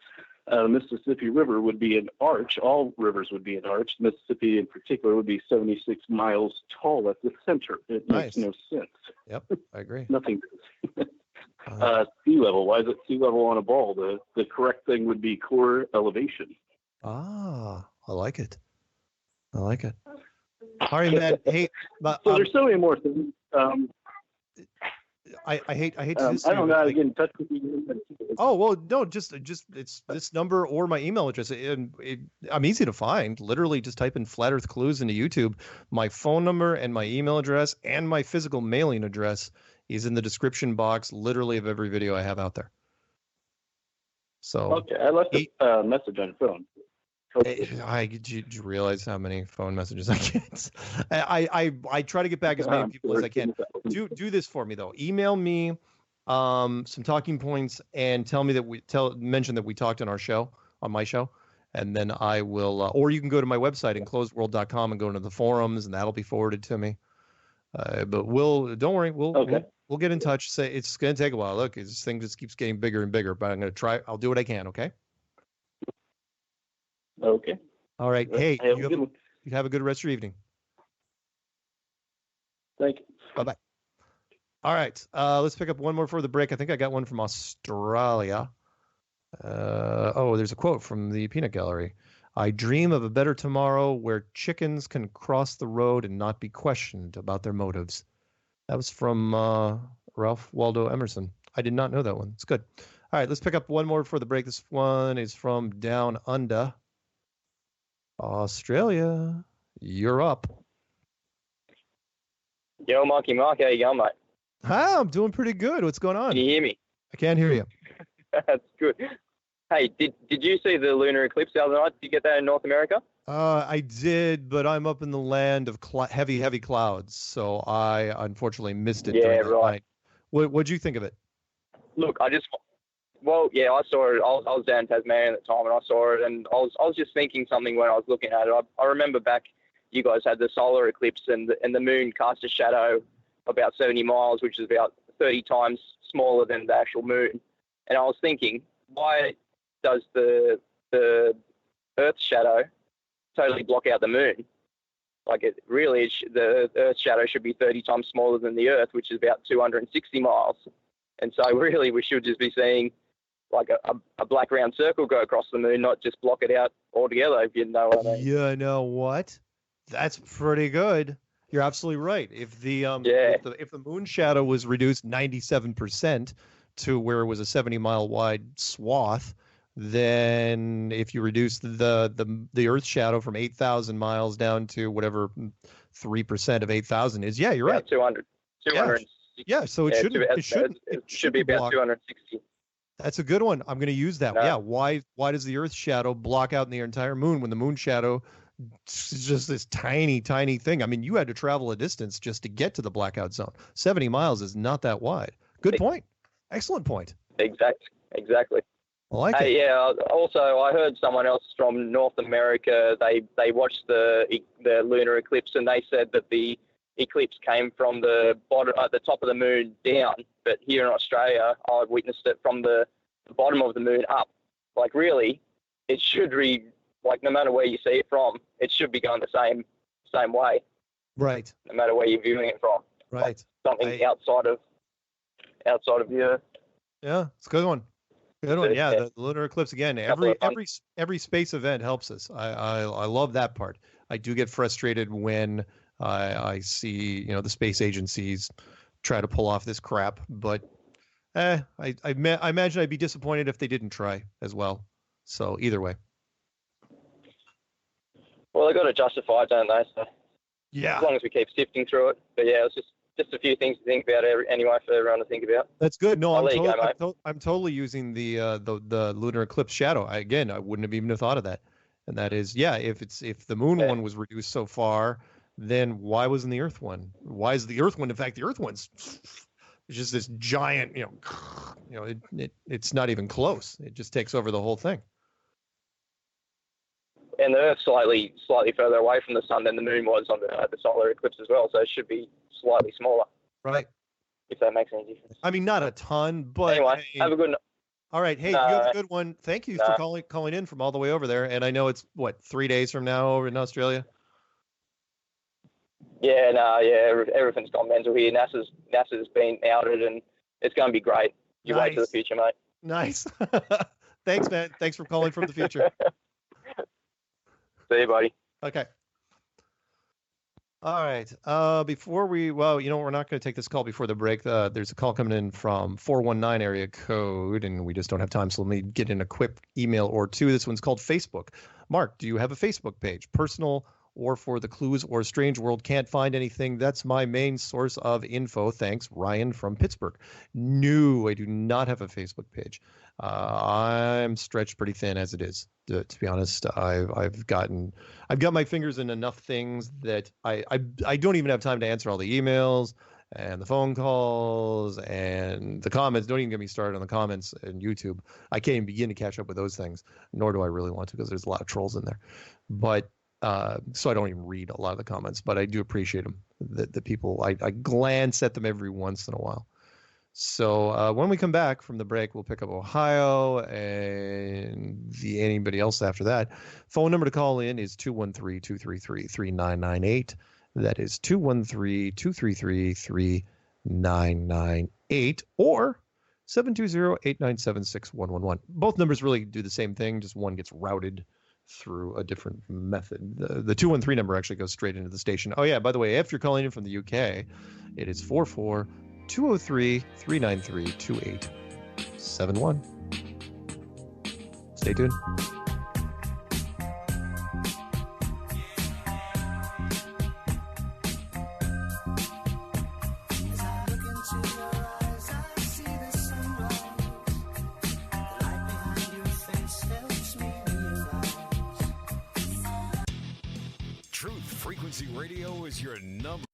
The Mississippi River would be an arch. All rivers would be an arch. Mississippi, in particular, would be 76 miles tall at the center. It makes no sense. Yep, I agree. Nothing. Sea level. Why is it sea level on a ball? The correct thing would be core elevation. Ah, I like it. All right, man. Hey, but, so there's so many more things. I hate to do this. I don't know how to get in touch with you. Oh, well, no, just it's this number or my email address. I'm easy to find. Literally just type in Flat Earth Clues into YouTube. My phone number and my email address and my physical mailing address is in the description box, literally, of every video I have out there. So okay, I left a message on your phone. Did you realize how many phone messages I get? I try to get back as many people as I can. Do this for me though. Email me some talking points and tell me that mention that we talked on my show, and then I will. Or you can go to my website enclosedworld.com and go into the forums, and that'll be forwarded to me. But don't worry, we'll get in touch. Say it's going to take a while. Look, this thing just keeps getting bigger and bigger, but I'm going to try. I'll do what I can. Okay. Okay. All right. Hey, you have a good rest of your evening. Thank you. Bye-bye. All right. Let's pick up one more for the break. I think I got one from Australia. There's a quote from the Peanut Gallery. I dream of a better tomorrow where chickens can cross the road and not be questioned about their motives. That was from Ralph Waldo Emerson. I did not know that one. It's good. All right. Let's pick up one more for the break. This one is from Down Under. Australia, you're up. Yo, Marky Mark, how you going, mate? Hi, I'm doing pretty good. What's going on? Can you hear me? I can't hear you. That's good. Hey, did you see the lunar eclipse the other night? Did you get that in North America? I did, but I'm up in the land of heavy clouds, so I unfortunately missed it. Yeah, during that right. night. What'd you think of it? Look, I saw it. I was down in Tasmania at the time, and I saw it, and I was just thinking something when I was looking at it. I remember back, you guys had the solar eclipse, and the moon cast a shadow about 70 miles, which is about 30 times smaller than the actual moon. And I was thinking, why does the Earth's shadow totally block out the moon? Like, the Earth's shadow should be 30 times smaller than the Earth, which is about 260 miles. And so really we should just be seeing like a black round circle go across the moon, not just block it out altogether, if you know what I mean. You know what? That's pretty good. You're absolutely right. If the if the moon shadow was reduced 97% to where it was a 70-mile wide swath, then if you reduce the Earth's shadow from 8,000 miles down to whatever 3% of 8,000 is, yeah, you're right. 200. Yeah, so it should be about block. 260. That's a good one. I'm going to use that. No. Yeah, why does the Earth's shadow block out the entire moon when the moon shadow is just this tiny thing? I mean, you had to travel a distance just to get to the blackout zone. 70 miles is not that wide. Good point. Excellent point. Exactly. I like it. Yeah. Also, I heard someone else from North America. They watched the lunar eclipse, and they said that the eclipse came from the bottom, the top of the moon down. But here in Australia, I witnessed it from the bottom of the moon up. Like, really, it should no matter where you see it from, it should be going the same way. Right. No matter where you're viewing it from. Right. Like something outside of the Earth. Yeah, it's a good one. Good one. Yeah, the lunar eclipse again. Every space event helps us. I love that part. I do get frustrated when I see the space agencies try to pull off this crap, but I imagine I'd be disappointed if they didn't try as well. So either way. Well, they got to justify it, don't they? So yeah. As long as we keep sifting through it. But yeah, it's just a few things to think about anyway for everyone to think about. That's good. No, I'm totally using the lunar eclipse shadow. I wouldn't have even thought of that. And that is, if the moon one was reduced so far, then why wasn't the Earth one? Why is the Earth one? In fact, the Earth one's it's just this giant, it's not even close. It just takes over the whole thing. And the Earth's slightly further away from the sun than the moon was on the solar eclipse as well, so it should be slightly smaller. Right. If that makes any difference. I mean, not a ton, but anyway, have a good night. All right. Hey, you have a good one. Thank you for calling in from all the way over there. And I know it's 3 days from now over in Australia. Yeah, everything's gone mental here. NASA's been outed, and it's going to be great. You wait to the future, mate. Nice. Thanks, man. Thanks for calling from the future. See you, buddy. Okay. All right. We're not going to take this call before the break. There's a call coming in from 419 area code, and we just don't have time. So let me get in a quick email or two. This one's called Facebook. Mark, do you have a Facebook page? Personal or for the clues or strange world? Can't find anything. That's my main source of info. Thanks, Ryan from Pittsburgh. No, I do not have a Facebook page. I'm stretched pretty thin as it is. To be honest, I've got my fingers in enough things that I don't even have time to answer all the emails and the phone calls and the comments. Don't even get me started on the comments and YouTube. I can't even begin to catch up with those things, nor do I really want to, because there's a lot of trolls in there. But so I don't even read a lot of the comments, but I do appreciate them. The people, I glance at them every once in a while. So when we come back from the break, we'll pick up Ohio and anybody else after that. Phone number to call in is 213-233-3998. That is 213-233-3998 or 720-897-6111. Both numbers really do the same thing, just one gets routed through a different method. The 213 number actually goes straight into the station. Oh yeah, by the way, if you're calling in from the UK, it is 44-203-393-2871. Stay tuned. Truth Frequency Radio is your number.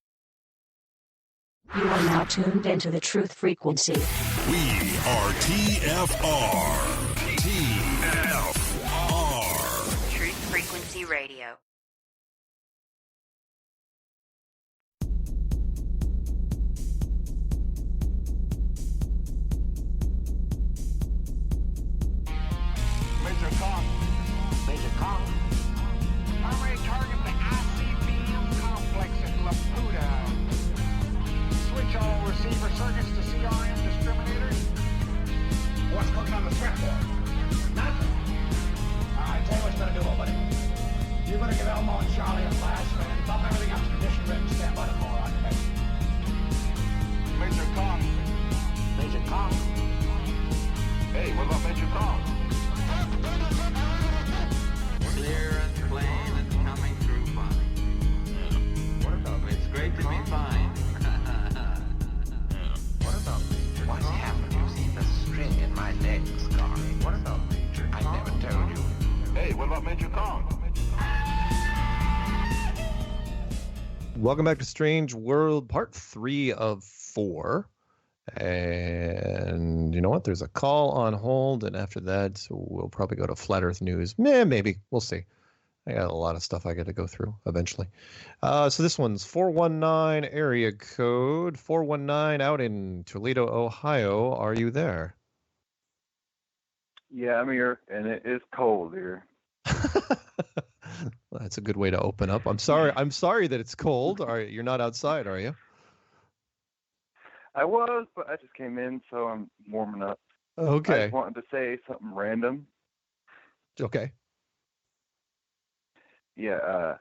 You are now tuned into the Truth Frequency. We are TFR. TFR. Truth Frequency Radio. Major Kong. Major Kong. Primary target the ICBM complex at Laputa. Switch all receiver circuits to CRM discriminators. What's cooking on the threat board? Nothing. Alright, tell you what you're gonna do, old buddy. You're gonna give Elmo and Charlie a flash and bump everything up to condition ready to stand by the call, okay? Major Kong. Major Kong. Hey, what about Major Kong? Clear and plain and coming through fine. What about It's great to be fine. What about Major What's happened? You see the string in my leg, Scar. What about Major I never told you. Hey, what about Major Kong? Welcome back to Strange World, part 3 of 4. And you know what? There's a call on hold, and after that, we'll probably go to Flat Earth News. Maybe. We'll see. I got a lot of stuff I got to go through eventually. So this one's 419 area code. 419 out in Toledo, Ohio. Are you there? Yeah, I'm here, and it is cold here. Well, that's a good way to open up. I'm sorry that it's cold. You're not outside, are you? I was, but I just came in, so I'm warming up. Okay. I just wanted to say something random. Okay. Yeah,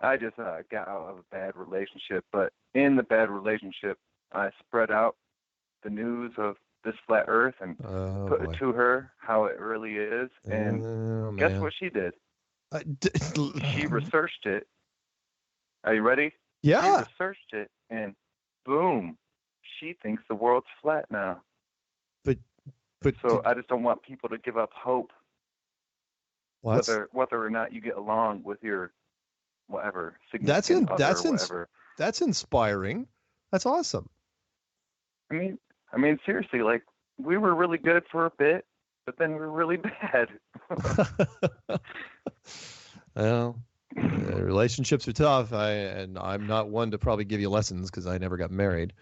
I just got out of a bad relationship, but in the bad relationship, I spread out the news of this flat Earth and put it to her how it really is. And guess what she did? She researched it. Are you ready? Yeah. She researched it, and boom, she thinks the world's flat now. But so I just don't want people to give up hope. What? Whether or not you get along with your whatever. That's inspiring. That's awesome. I mean, seriously, like we were really good for a bit, but then we were really bad. Well, relationships are tough. I'm not one to probably give you lessons because I never got married.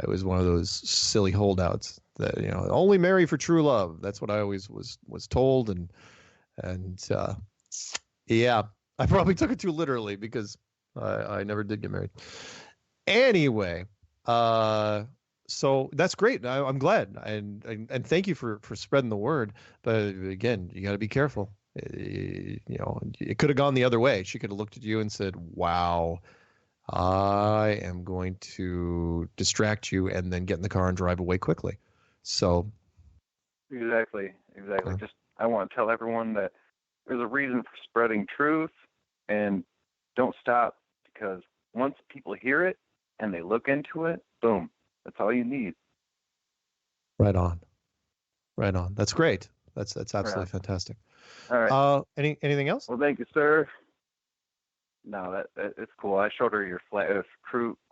I was one of those silly holdouts that only marry for true love. That's what I always was told, and yeah, I probably took it too literally because I never did get married. Anyway, so that's great. I'm glad, and thank you for spreading the word. But again, you got to be careful. It could have gone the other way. She could have looked at you and said, "Wow, I am going to distract you," and then get in the car and drive away quickly. So exactly. Just I want to tell everyone that there's a reason for spreading truth, and don't stop, because once people hear it and they look into it, boom, that's all you need. Right on. That's great. That's absolutely fantastic. All right. Anything else? Well, thank you, sir. No, that it's cool. I showed her your flat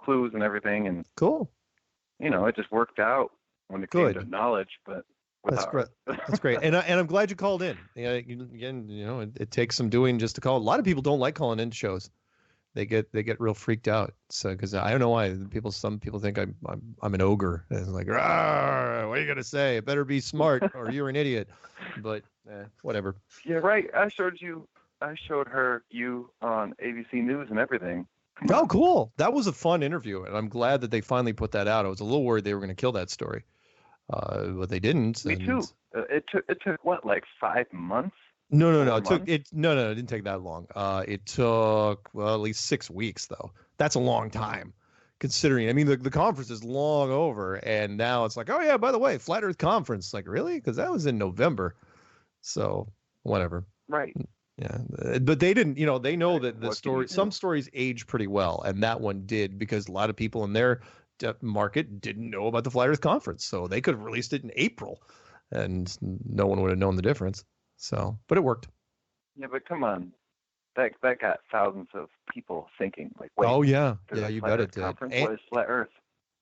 clues and everything, and cool. It just worked out when it came to knowledge. But that's great. That's great. And I'm glad you called in. Again, it takes some doing just to call. A lot of people don't like calling in shows. They get real freaked out. So because I don't know why some people think I'm an ogre, and it's like, what are you gonna say? It better be smart or you're an idiot. But whatever. Yeah, right. I showed her you on ABC News and everything. Oh, cool. That was a fun interview, and I'm glad that they finally put that out. I was a little worried they were going to kill that story, but they didn't. Me too. It took what, like 5 months? No. It didn't take that long. It took at least 6 weeks though. That's a long time, considering. I mean, the conference is long over, and now it's like, oh yeah, by the way, Flat Earth conference. Like, really? Because that was in November. So whatever. Right. Yeah, but they didn't. They know that the story. Some stories age pretty well, and that one did, because a lot of people in their market didn't know about the Flat Earth conference, so they could have released it in April, and no one would have known the difference. So, but it worked. Yeah, but come on, that got thousands of people thinking, like, wait. Oh yeah, there's a you flat bet Earth it did. conference? What is flat Earth?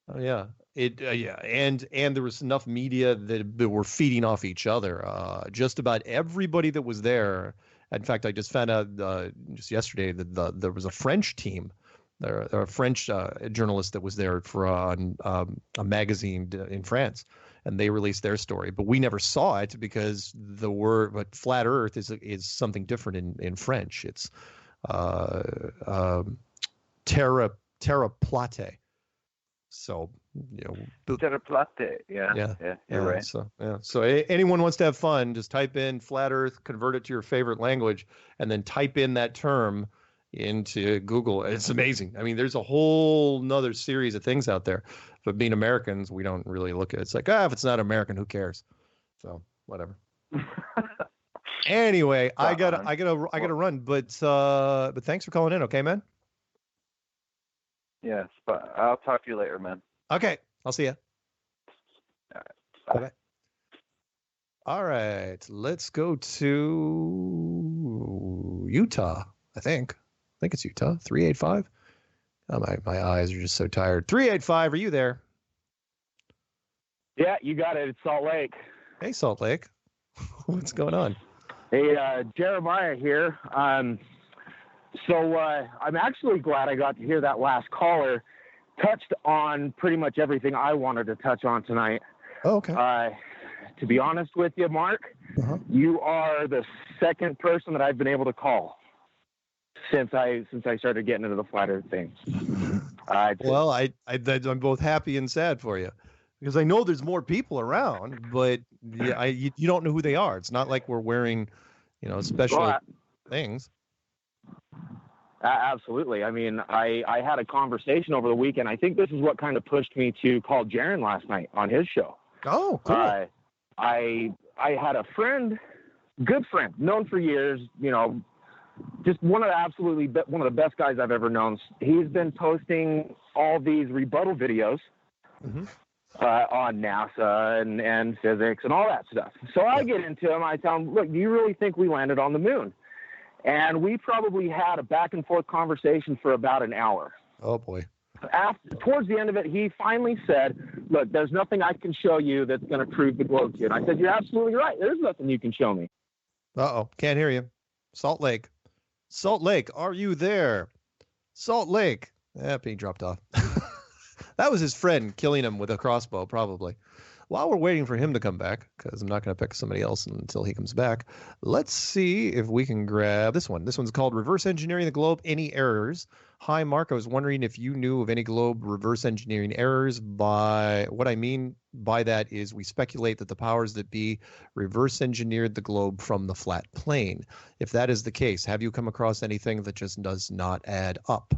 Oh yeah, and there was enough media that were feeding off each other. Just about everybody that was there. In fact, I just found out just yesterday that there was a French team. There are a French journalist that was there for a magazine in France, and they released their story. But we never saw it because the word, but flat Earth is something different in French. It's terra plate. So, Terra plate. Yeah, you're right. So anyone wants to have fun, just type in flat Earth, convert it to your favorite language, and then type in that term into Google. It's amazing. I mean, there's a whole nother series of things out there. But being Americans, we don't really look at it. It's like, if it's not American, who cares? So whatever. Anyway, I gotta run. But thanks for calling in. Okay, man. Yes, but I'll talk to you later, man. Okay, I'll see you. All right. Bye. All right, let's go to Utah. I think it's Utah. 385. Oh, my eyes are just so tired. 385, are you there? Yeah, you got it. It's Salt Lake. Hey, Salt Lake. What's going on? Hey, Jeremiah here. So I'm actually glad I got to hear that last caller touched on pretty much everything I wanted to touch on tonight. Oh, okay. To be honest with you, Mark, you are the second person that I've been able to call since I started getting into the flat Earth thing. Well, I'm both happy and sad for you because I know there's more people around, but you don't know who they are. It's not like we're wearing, special things. Absolutely. I mean, I had a conversation over the weekend. I think this is what kind of pushed me to call Jaron last night on his show. Oh, cool. I had a friend, good friend, known for years, just one of the best guys I've ever known. He's been posting all these rebuttal videos on NASA and physics and all that stuff. So I get into him. I tell him, look, do you really think we landed on the moon? And we probably had a back and forth conversation for about an hour. Oh, boy. Towards the end of it, he finally said, look, there's nothing I can show you that's going to prove the globe to you. And I said, you're absolutely right. There's nothing you can show me. Uh-oh. Can't hear you. Salt Lake. Salt Lake, are you there? Salt Lake. He dropped off. That was his friend killing him with a crossbow, probably. While we're waiting for him to come back, because I'm not going to pick somebody else until he comes back, let's see if we can grab this one. This one's called Reverse Engineering the Globe, Any Errors? Hi, Mark. I was wondering if you knew of any globe reverse engineering errors. What I mean by that is we speculate that the powers that be reverse engineered the globe from the flat plane. If that is the case, have you come across anything that just does not add up?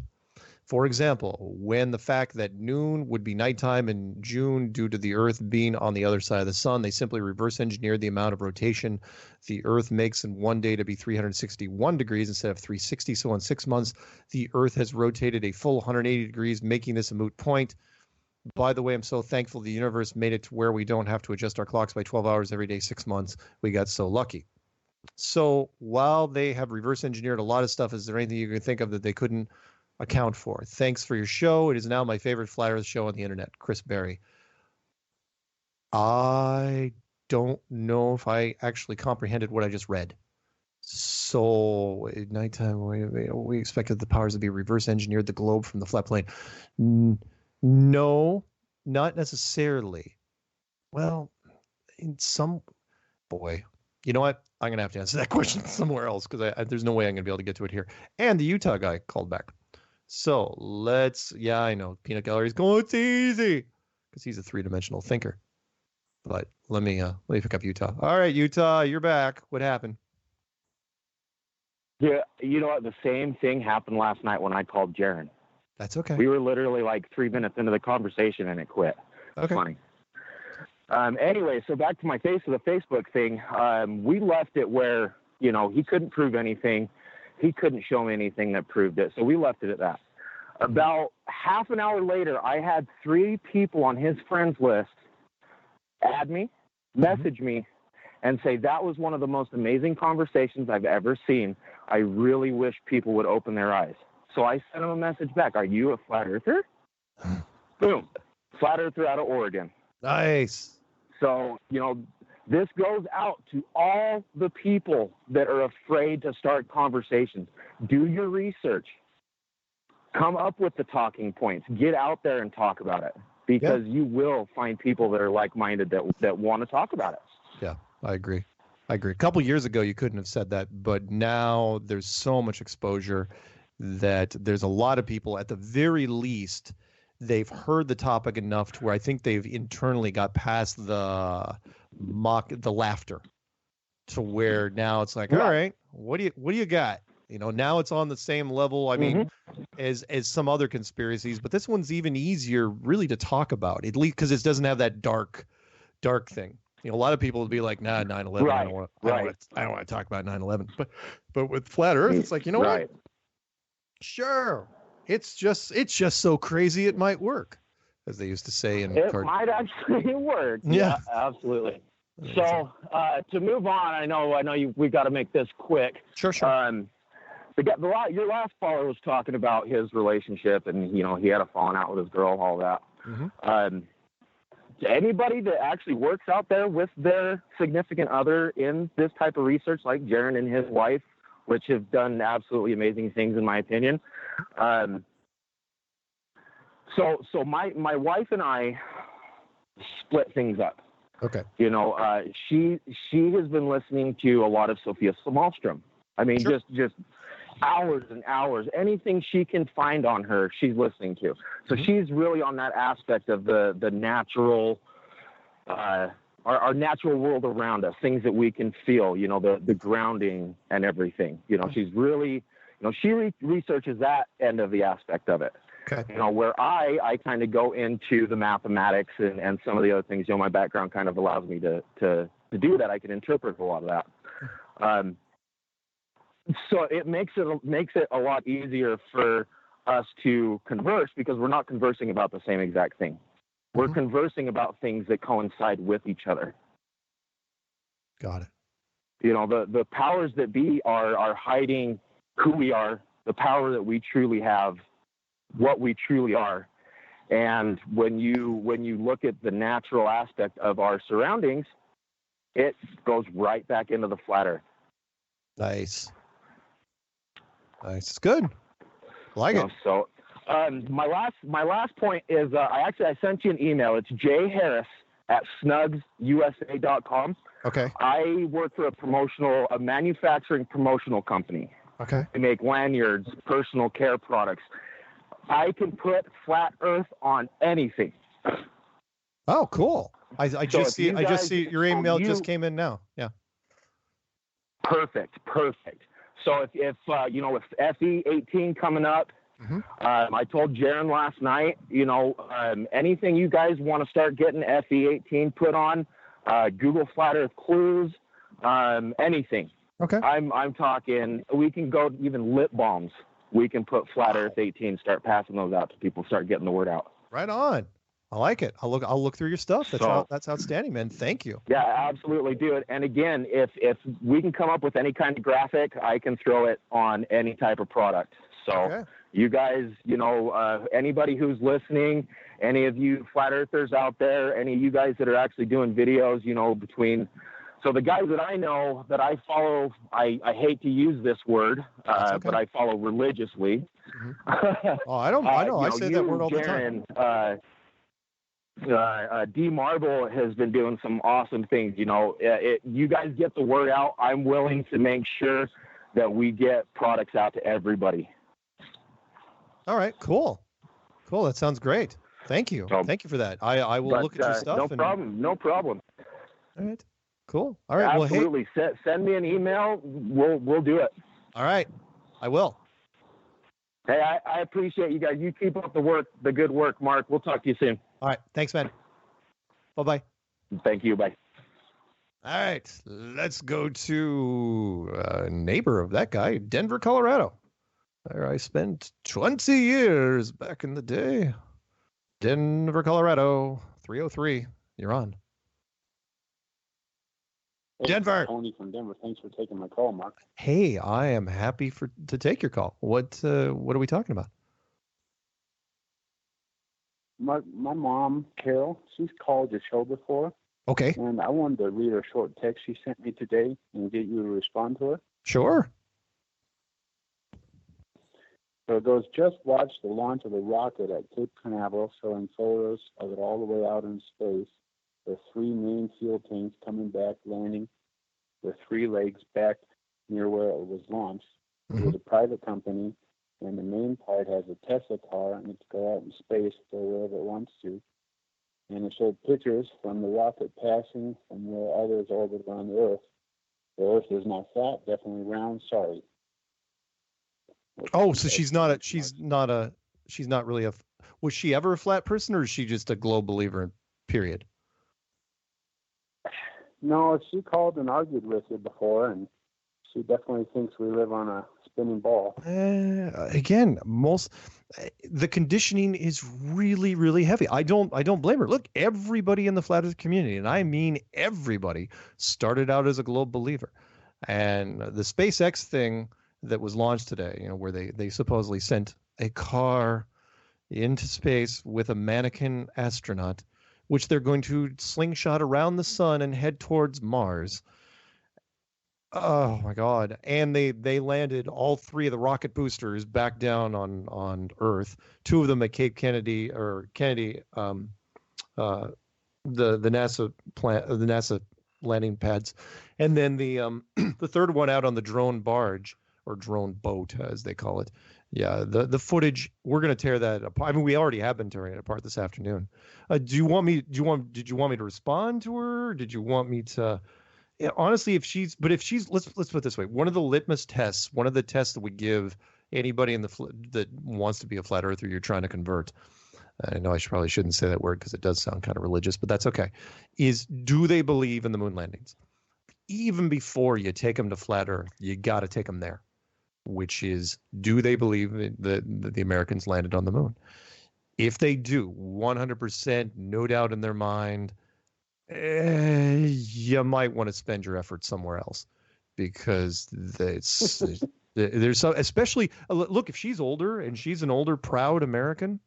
For example, when the fact that noon would be nighttime in June due to the Earth being on the other side of the sun, they simply reverse engineered the amount of rotation the Earth makes in one day to be 361 degrees instead of 360. So in 6 months, the Earth has rotated a full 180 degrees, making this a moot point. By the way, I'm so thankful the universe made it to where we don't have to adjust our clocks by 12 hours every day, 6 months. We got so lucky. So while they have reverse engineered a lot of stuff, is there anything you can think of that they couldn't account for? Thanks for your show. It is now my favorite flat Earth show on the internet. Chris Berry. I don't know if I actually comprehended what I just read. So at nighttime, we expected the powers to be reverse engineered the globe from the flat plane. No, not necessarily. Well, in some boy, you know what? I'm going to have to answer that question somewhere else because there's no way I'm going to be able to get to it here. And the Utah guy called back. So I know Peanut Gallery's going, it's easy because he's a three-dimensional thinker. But let me pick up Utah. All right, Utah, you're back. What happened? Yeah, you know what? The same thing happened last night when I called Jaron. That's okay. We were literally like 3 minutes into the conversation and it quit. Okay. Funny. Anyway, so back to my face of the Facebook thing. We left it where, he couldn't prove anything. He couldn't show me anything that proved it. So we left it at that. About half an hour later, I had 3 people on his friends list add me, message me, and say, that was one of the most amazing conversations I've ever seen. I really wish people would open their eyes. So I sent him a message back. Are you a flat earther? Boom. Flat earther out of Oregon. Nice. So, this goes out to all the people that are afraid to start conversations. Do your research. Come up with the talking points. Get out there and talk about it, because you will find people that are like-minded that want to talk about it. Yeah, I agree. A couple years ago, you couldn't have said that, but now there's so much exposure that there's a lot of people, at the very least, they've heard the topic enough to where I think they've internally got past the laughter, to where now it's like, all right, what do you got? Now it's on the same level, I mean, as some other conspiracies, but this one's even easier really to talk about, at least because it doesn't have that dark thing. A lot of people would be like, nah, 9/11, right. I don't want to talk about 9/11. But with flat Earth, it's like, what? Sure. It's just so crazy it might work, as they used to say in it might actually work. Yeah, absolutely. So to move on, I know we've got to make this quick. Sure. Your last caller was talking about his relationship, and he had a falling out with his girl, all that. Mm-hmm. Anybody that actually works out there with their significant other in this type of research, like Jaron and his wife, which have done absolutely amazing things, in my opinion. So my wife and I split things up. Okay. She has been listening to a lot of Sophia Malmstrom. I mean, Sure. just hours and hours. Anything she can find on her, she's listening to. So she's really on that aspect of the natural, our natural world around us, things that we can feel, the grounding and everything. She's really, she researches that end of the aspect of it. Okay. Where I kind of go into the mathematics and some of the other things. My background kind of allows me to do that. I can interpret a lot of that. So it makes it a lot easier for us to converse, because we're not conversing about the same exact thing. We're conversing about things that coincide with each other. Got it. The powers that be are hiding who we are, the power that we truly have, what we truly are. And when you look at the natural aspect of our surroundings, it goes right back into the flat Earth. Nice. It's good. I like it. So my last point is I sent you an email. It's jharris@snugsusa.com. Okay. I work for a manufacturing promotional company. Okay. They make lanyards, personal care products. I can put flat Earth on anything. Oh, cool. I just see your email just came in now. Yeah. Perfect. So if with FE18 coming up, I told Jaron last night, anything you guys want to start getting FE18 put on, Google Flat Earth clues, anything. Okay. I'm talking, we can go even lip balms. We can put Flat Earth 18, start passing those out to people, start getting the word out. Right on. I like it. I'll look through your stuff. That's outstanding, man. Thank you. Yeah, absolutely. Do it. And again, if we can come up with any kind of graphic, I can throw it on any type of product. So you guys, anybody who's listening, any of you flat earthers out there, any of you guys that are actually doing videos, so the guys that I know that I follow, I hate to use this word, but I follow religiously. Oh, I know. I say that word all the time. D Marble has been doing some awesome things. You guys get the word out. I'm willing to make sure that we get products out to everybody. All right, cool. That sounds great. Thank you. Thank you for that. I will look at your stuff. No problem. All right, cool. All right. Absolutely. Well, hey, send me an email. We'll do it. All right, I will. Hey, I appreciate you guys. You keep up the good work, Mark. We'll talk to you soon. All right. Thanks, man. Bye-bye. Thank you. Bye. All right. Let's go to a neighbor of that guy, Denver, Colorado. There I spent 20 years back in the day. Denver, Colorado, 303. You're on. Hey, Denver. Tony from Denver. Thanks for taking my call, Mark. Hey, I am happy to take your call. What are we talking about? My mom, Carol, she's called your show before. Okay. And I wanted to read her short text she sent me today and get you to respond to her. Sure. So it goes, just watch the launch of the rocket at Cape Canaveral, showing photos of it all the way out in space. The 3 main fuel tanks coming back, landing the 3 legs back near where it was launched. It was a private company, and the main part has a Tesla car, and it can go out in space or wherever it wants to. And it showed pictures from the rocket passing from where others orbit around the Earth. The Earth is not flat, definitely round. Sorry. Oh, so she's not really a. Was she ever a flat person, or is she just a globe believer? Period. No, she called and argued with you before, and she definitely thinks we live on a spinning ball. Again, the conditioning is really, really heavy. I don't blame her. Look, everybody in the flat earth community, and I mean everybody, started out as a globe believer. And the SpaceX thing that was launched today, where they supposedly sent a car into space with a mannequin astronaut, which they're going to slingshot around the sun and head towards Mars. Oh my God. And they landed all 3 of the rocket boosters back down on Earth, 2 of them at Cape Kennedy, the NASA plant, the NASA landing pads. And then the the 3rd one out on the drone barge, or drone boat, as they call it. Yeah, the footage, we're going to tear that apart. I mean, we already have been tearing it apart this afternoon. Did you want me to respond to her? Did you want me to? Yeah, honestly, let's put it this way. One of the litmus tests, one of the tests that we give anybody that wants to be a flat earther you're trying to convert. I know probably shouldn't say that word because it does sound kind of religious, but that's okay. Is, do they believe in the moon landings? Even before you take them to flat earth, you got to take them there. Which is, do they believe that the Americans landed on the moon? If they do, 100%, no doubt in their mind, you might want to spend your effort somewhere else, because there's some, especially, look, if she's older and she's an older, proud American,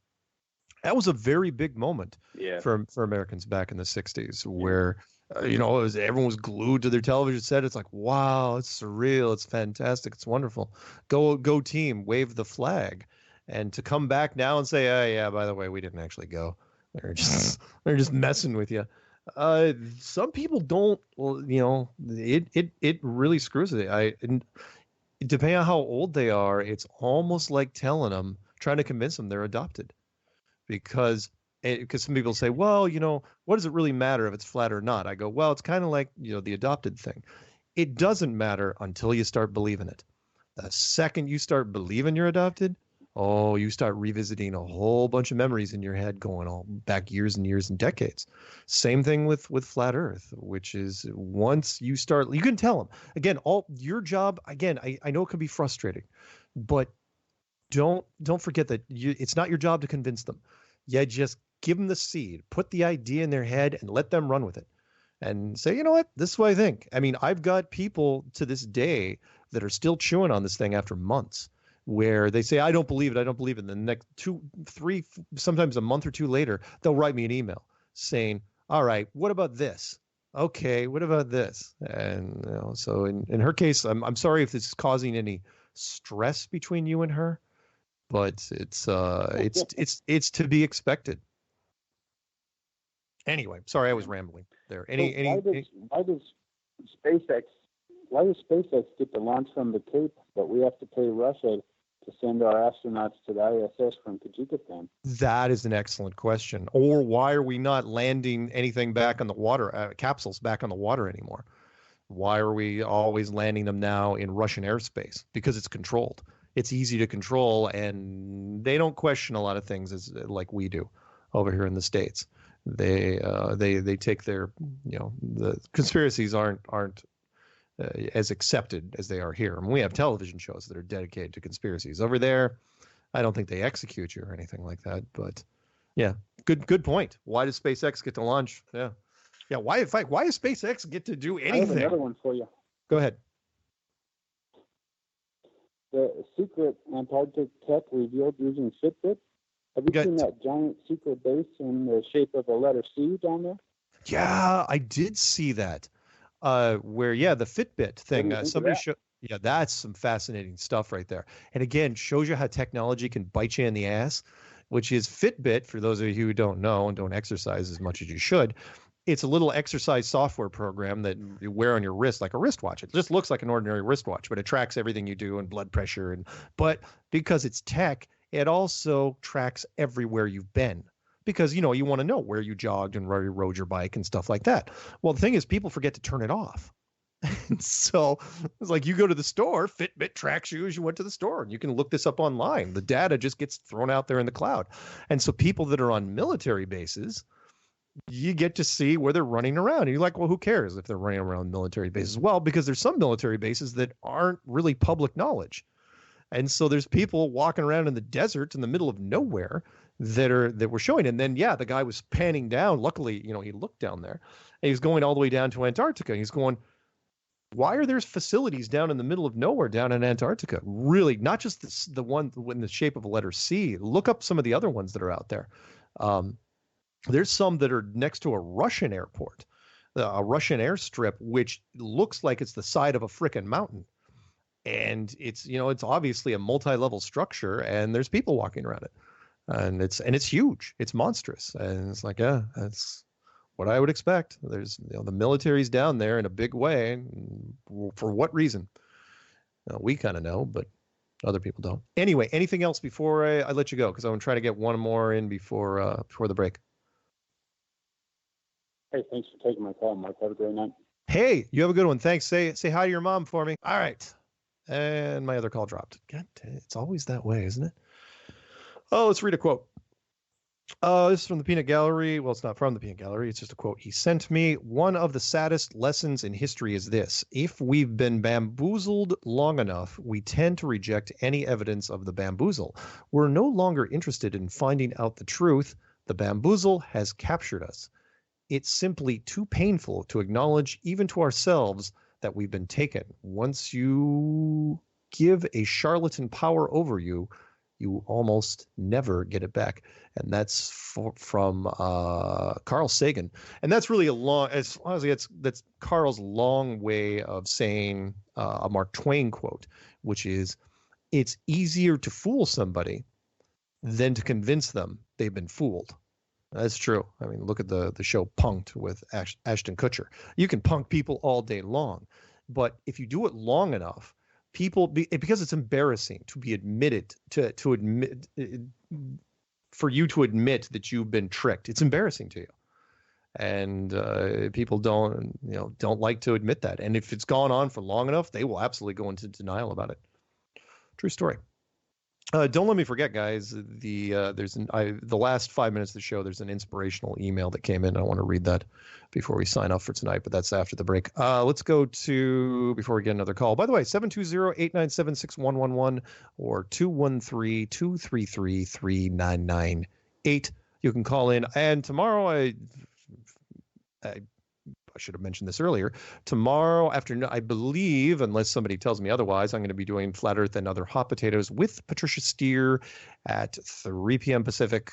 that was a very big moment for Americans back in the 60s, where everyone was glued to their television set. It's like, wow, it's surreal. It's fantastic. It's wonderful. Go team, wave the flag. And to come back now and say, oh, yeah, by the way, we didn't actually go. They're just messing with you. Some people don't, it really screws it. Depending on how old they are, it's almost like trying to convince them they're adopted. Because some people say, well, what does it really matter if it's flat or not? I go, well, it's kind of like, the adopted thing. It doesn't matter until you start believing it. The second you start believing you're adopted, you start revisiting a whole bunch of memories in your head going all back years and years and decades. Same thing with flat earth, which is, once you start, you can tell them. Again, your job, again, I know it can be frustrating, but don't forget that it's not your job to convince them. Yeah, just give them the seed, put the idea in their head, and let them run with it. And say, you know what, this is what I think. I mean, I've got people to this day that are still chewing on this thing after months, where they say, I don't believe it. And the next 2, 3, sometimes a month or 2 later, they'll write me an email saying, all right, what about this? Okay, what about this? And so in her case, I'm sorry if this is causing any stress between you and her. But it's to be expected. Anyway, sorry, I was rambling there. Why does SpaceX get to launch from the Cape, but we have to pay Russia to send our astronauts to the ISS from Tajikistan? That is an excellent question. Or why are we not landing anything back on the water, capsules back on the water anymore? Why are we always landing them now in Russian airspace? Because it's controlled. It's easy to control, and they don't question a lot of things like we do over here in the States. They take their, the conspiracies aren't as accepted as they are here. I mean, we have television shows that are dedicated to conspiracies. Over there, I don't think they execute you or anything like that. But yeah, good point. Why does SpaceX get to launch? Yeah. Yeah, why does SpaceX get to do I have anything? another one for you. Go ahead. The secret Antarctic tech revealed using Fitbit. Have you seen that giant secret base in the shape of a letter C down there? Yeah, I did see that. Where the Fitbit thing. What do you think of Somebody that? showed. Yeah, that's some fascinating stuff right there. And again, shows you how technology can bite you in the ass, which is Fitbit. For those of you who don't know and don't exercise as much as you should, it's a little exercise software program that you wear on your wrist like a wristwatch. It just looks like an ordinary wristwatch, but it tracks everything you do and blood pressure. But because it's tech, it also tracks everywhere you've been. Because, you want to know where you jogged and where you rode your bike and stuff like that. Well, the thing is, people forget to turn it off. And so it's like you go to the store, Fitbit tracks you as you went to the store, and you can look this up online. The data just gets thrown out there in the cloud. And so people that are on military bases, you get to see where they're running around. And you're like, well, who cares if they're running around military bases? Well, because there's some military bases that aren't really public knowledge. And so there's people walking around in the desert in the middle of nowhere that were showing. And then, the guy was panning down. Luckily, he looked down there, and he was going all the way down to Antarctica. And he's going, why are there facilities down in the middle of nowhere down in Antarctica? Really, not just the one in the shape of a letter C. Look up some of the other ones that are out there. There's some that are next to a Russian airport, a Russian airstrip, which looks like it's the side of a frickin' mountain. And it's obviously a multi-level structure, and there's people walking around it. And it's huge. It's monstrous. And it's like, that's what I would expect. There's the military's down there in a big way. And for what reason? We kind of know, but other people don't. Anyway, anything else before I let you go? Because I'm trying to get one more in before the break. Hey, thanks for taking my call, Mark. Have a great night. Hey, you have a good one. Thanks. Say hi to your mom for me. All right. And my other call dropped. God, it's always that way, isn't it? Oh, let's read a quote. This is from the Peanut Gallery. Well, it's not from the Peanut Gallery. It's just a quote he sent me. One of the saddest lessons in history is this. If we've been bamboozled long enough, we tend to reject any evidence of the bamboozle. We're no longer interested in finding out the truth. The bamboozle has captured us. It's simply too painful to acknowledge, even to ourselves, that we've been taken. Once you give a charlatan power over you, you almost never get it back. And that's from Carl Sagan. And that's really that's Carl's long way of saying a Mark Twain quote, which is, it's easier to fool somebody than to convince them they've been fooled. That's true. I mean, look at the show Punked with Ashton Kutcher. You can punk people all day long, but if you do it long enough, because it's embarrassing to be admitted to admit for you to admit that you've been tricked. It's embarrassing to you, and people don't like to admit that. And if it's gone on for long enough, they will absolutely go into denial about it. True story. Don't let me forget, guys. The last 5 minutes of the show, there's an inspirational email that came in. I want to read that before we sign off for tonight, but that's after the break. Let's go to, before we get another call. By the way, 720-897-6111 or 213-233-3998. You can call in. And tomorrow, I should have mentioned this earlier. Tomorrow afternoon, I believe, unless somebody tells me otherwise, I'm going to be doing Flat Earth and Other Hot Potatoes with Patricia Steer at 3 p.m. Pacific,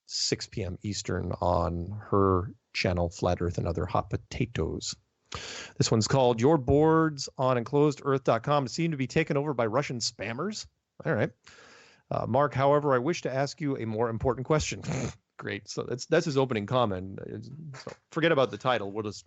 6 p.m. Eastern on her channel, Flat Earth and Other Hot Potatoes. This one's called Your Boards on EnclosedEarth.com seem to be taken over by Russian spammers. All right. Mark, however, I wish to ask you a more important question. Great. So that's his opening comment. So forget about the title. We'll just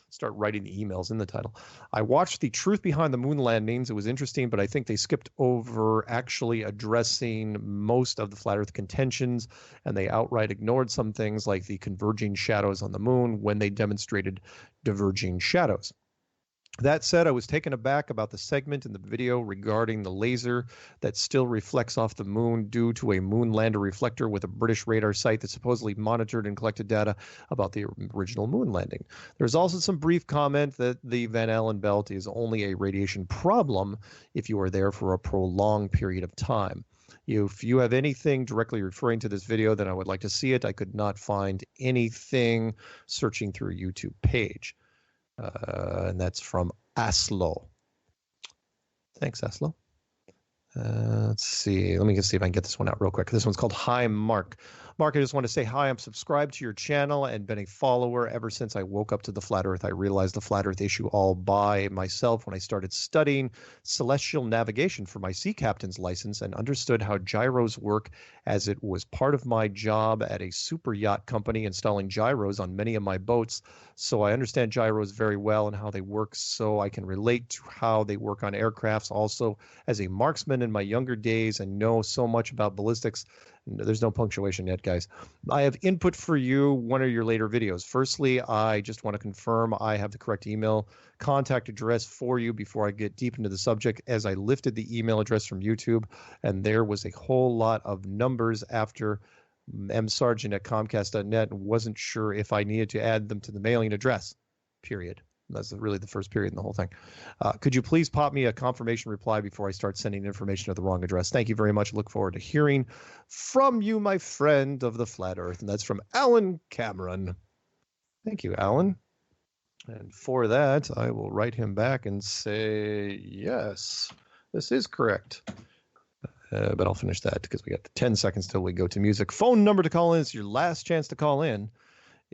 start writing the emails in the title. I watched The Truth Behind the Moon Landings. It was interesting, but I think they skipped over actually addressing most of the flat Earth contentions, and they outright ignored some things like the converging shadows on the moon when they demonstrated diverging shadows. That said, I was taken aback about the segment in the video regarding the laser that still reflects off the moon due to a moon lander reflector with a British radar site that supposedly monitored and collected data about the original moon landing. There's also some brief comment that the Van Allen belt is only a radiation problem if you are there for a prolonged period of time. If you have anything directly referring to this video, then I would like to see it. I could not find anything searching through a YouTube page. And that's from Aslo. Thanks, Aslo. Let's see. Let me just see if I can get this one out real quick. This one's called Hi, Mark. Mark, I just want to say hi. I'm subscribed to your channel and been a follower ever since I woke up to the Flat Earth. I realized the Flat Earth issue all by myself when I started studying celestial navigation for my sea captain's license and understood how gyros work, as it was part of my job at a super yacht company installing gyros on many of my boats. So I understand gyros very well and how they work, so I can relate to how they work on aircrafts. Also, as a marksman in my younger days and know so much about ballistics. There's no punctuation yet, guys. I have input for you, one of your later videos. Firstly, I just want to confirm I have the correct email contact address for you before I get deep into the subject, as I lifted the email address from YouTube, and there was a whole lot of numbers after msargent@comcast.net, and wasn't sure if I needed to add them to the mailing address, period. That's really the first period in the whole thing. Could you please pop me a confirmation reply before I start sending information to the wrong address? Thank you very much. Look forward to hearing from you, my friend of the Flat Earth. And that's from Alan Cameron. Thank you, Alan. And for that, I will write him back and say, yes, this is correct. But I'll finish that because we got 10 seconds till we go to music. Phone number to call in is your last chance to call in.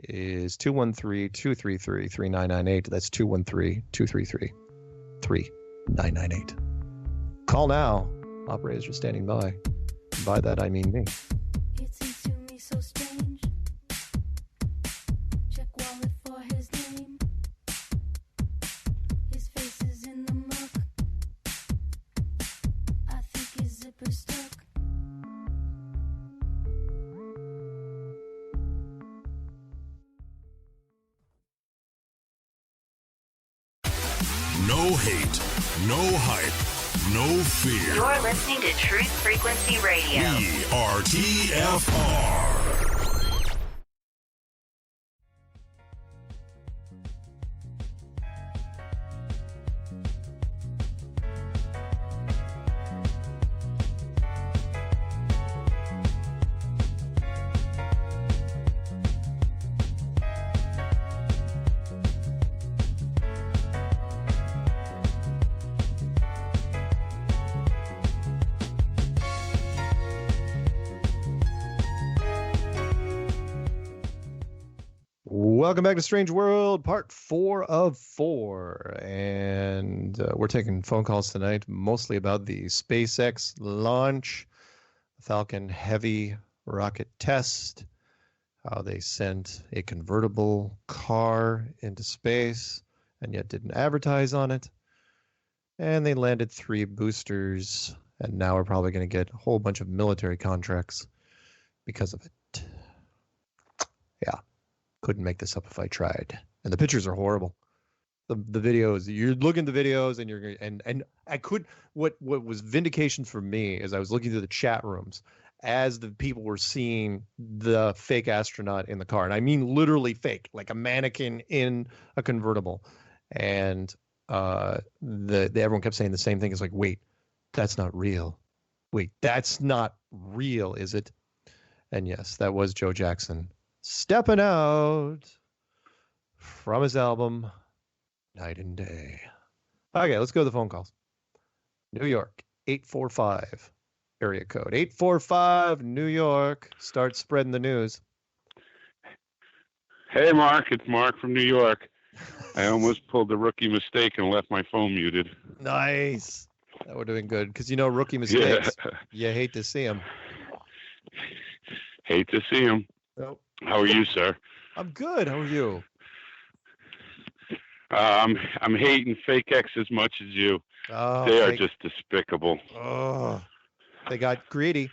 Is 213-233-3998. That's 213-233-3998. Call now. Operators are standing by. By that, I mean me. It seems to me so strange. Check wallet for his name. His face is in the muck. I think his zipper's stuck. No hate, no hype, no fear. You're listening to Truth Frequency Radio. We are TFR. Welcome back to Strange World, part 4 of 4. And we're taking phone calls tonight, mostly about the SpaceX launch, Falcon Heavy rocket test, how they sent a convertible car into space and yet didn't advertise on it. And they landed 3 boosters, and now we're probably going to get a whole bunch of military contracts because of it. Yeah. Couldn't make this up if I tried. And the pictures are horrible. The videos, you look at the videos and you're and I could what was vindication for me is I was looking through the chat rooms as the people were seeing the fake astronaut in the car. And I mean literally fake, like a mannequin in a convertible. And everyone kept saying the same thing. It's like, wait, that's not real. Wait, that's not real, is it? And yes, that was Joe Jackson stepping out from his album Night and Day. Okay, let's go to the phone calls. New York, 845 area code. 845 New York. Start spreading the news. Hey, Mark. It's Mark from New York. I almost pulled the rookie mistake and left my phone muted. Nice. That would have been good because, you know, rookie mistakes, you hate to see them. Hate to see them. Nope. How are you, sir? I'm good. How are you? I'm hating FakeX as much as you. Oh, they are just despicable. Oh, they got greedy.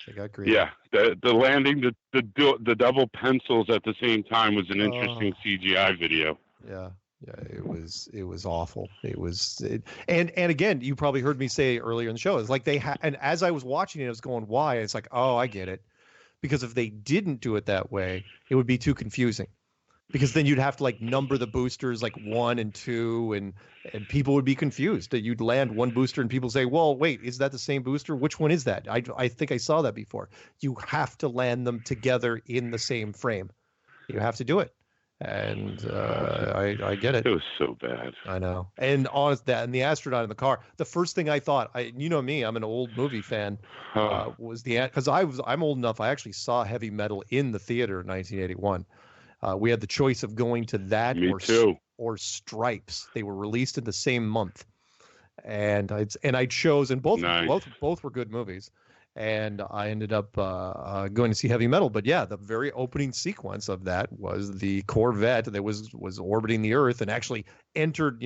They got greedy. Yeah, the landing the double pencils at the same time was an interesting CGI video. Yeah, it was awful. And again, you probably heard me say earlier in the show, it's like and as I was watching it, I was going, why? It's like, oh, I get it. Because if they didn't do it that way, it would be too confusing. because then you'd have to like number the boosters like 1 and 2, and people would be confused that you'd land one booster and people say, well, wait, is that the same booster? Which one is that? I think I saw that before. You have to land them together in the same frame. You have to do it. And I get it. It was so bad. I know. And honest that, and the astronaut in the car. The first thing I thought, you know me, I'm an old movie fan. Was because I'm old enough. I actually saw Heavy Metal in the theater in 1981. We had the choice of going to that or Stripes. They were released in the same month, and I chose, and both were good movies. And I ended up going to see Heavy Metal. But yeah, the very opening sequence of that was the Corvette that was orbiting the Earth and actually entered,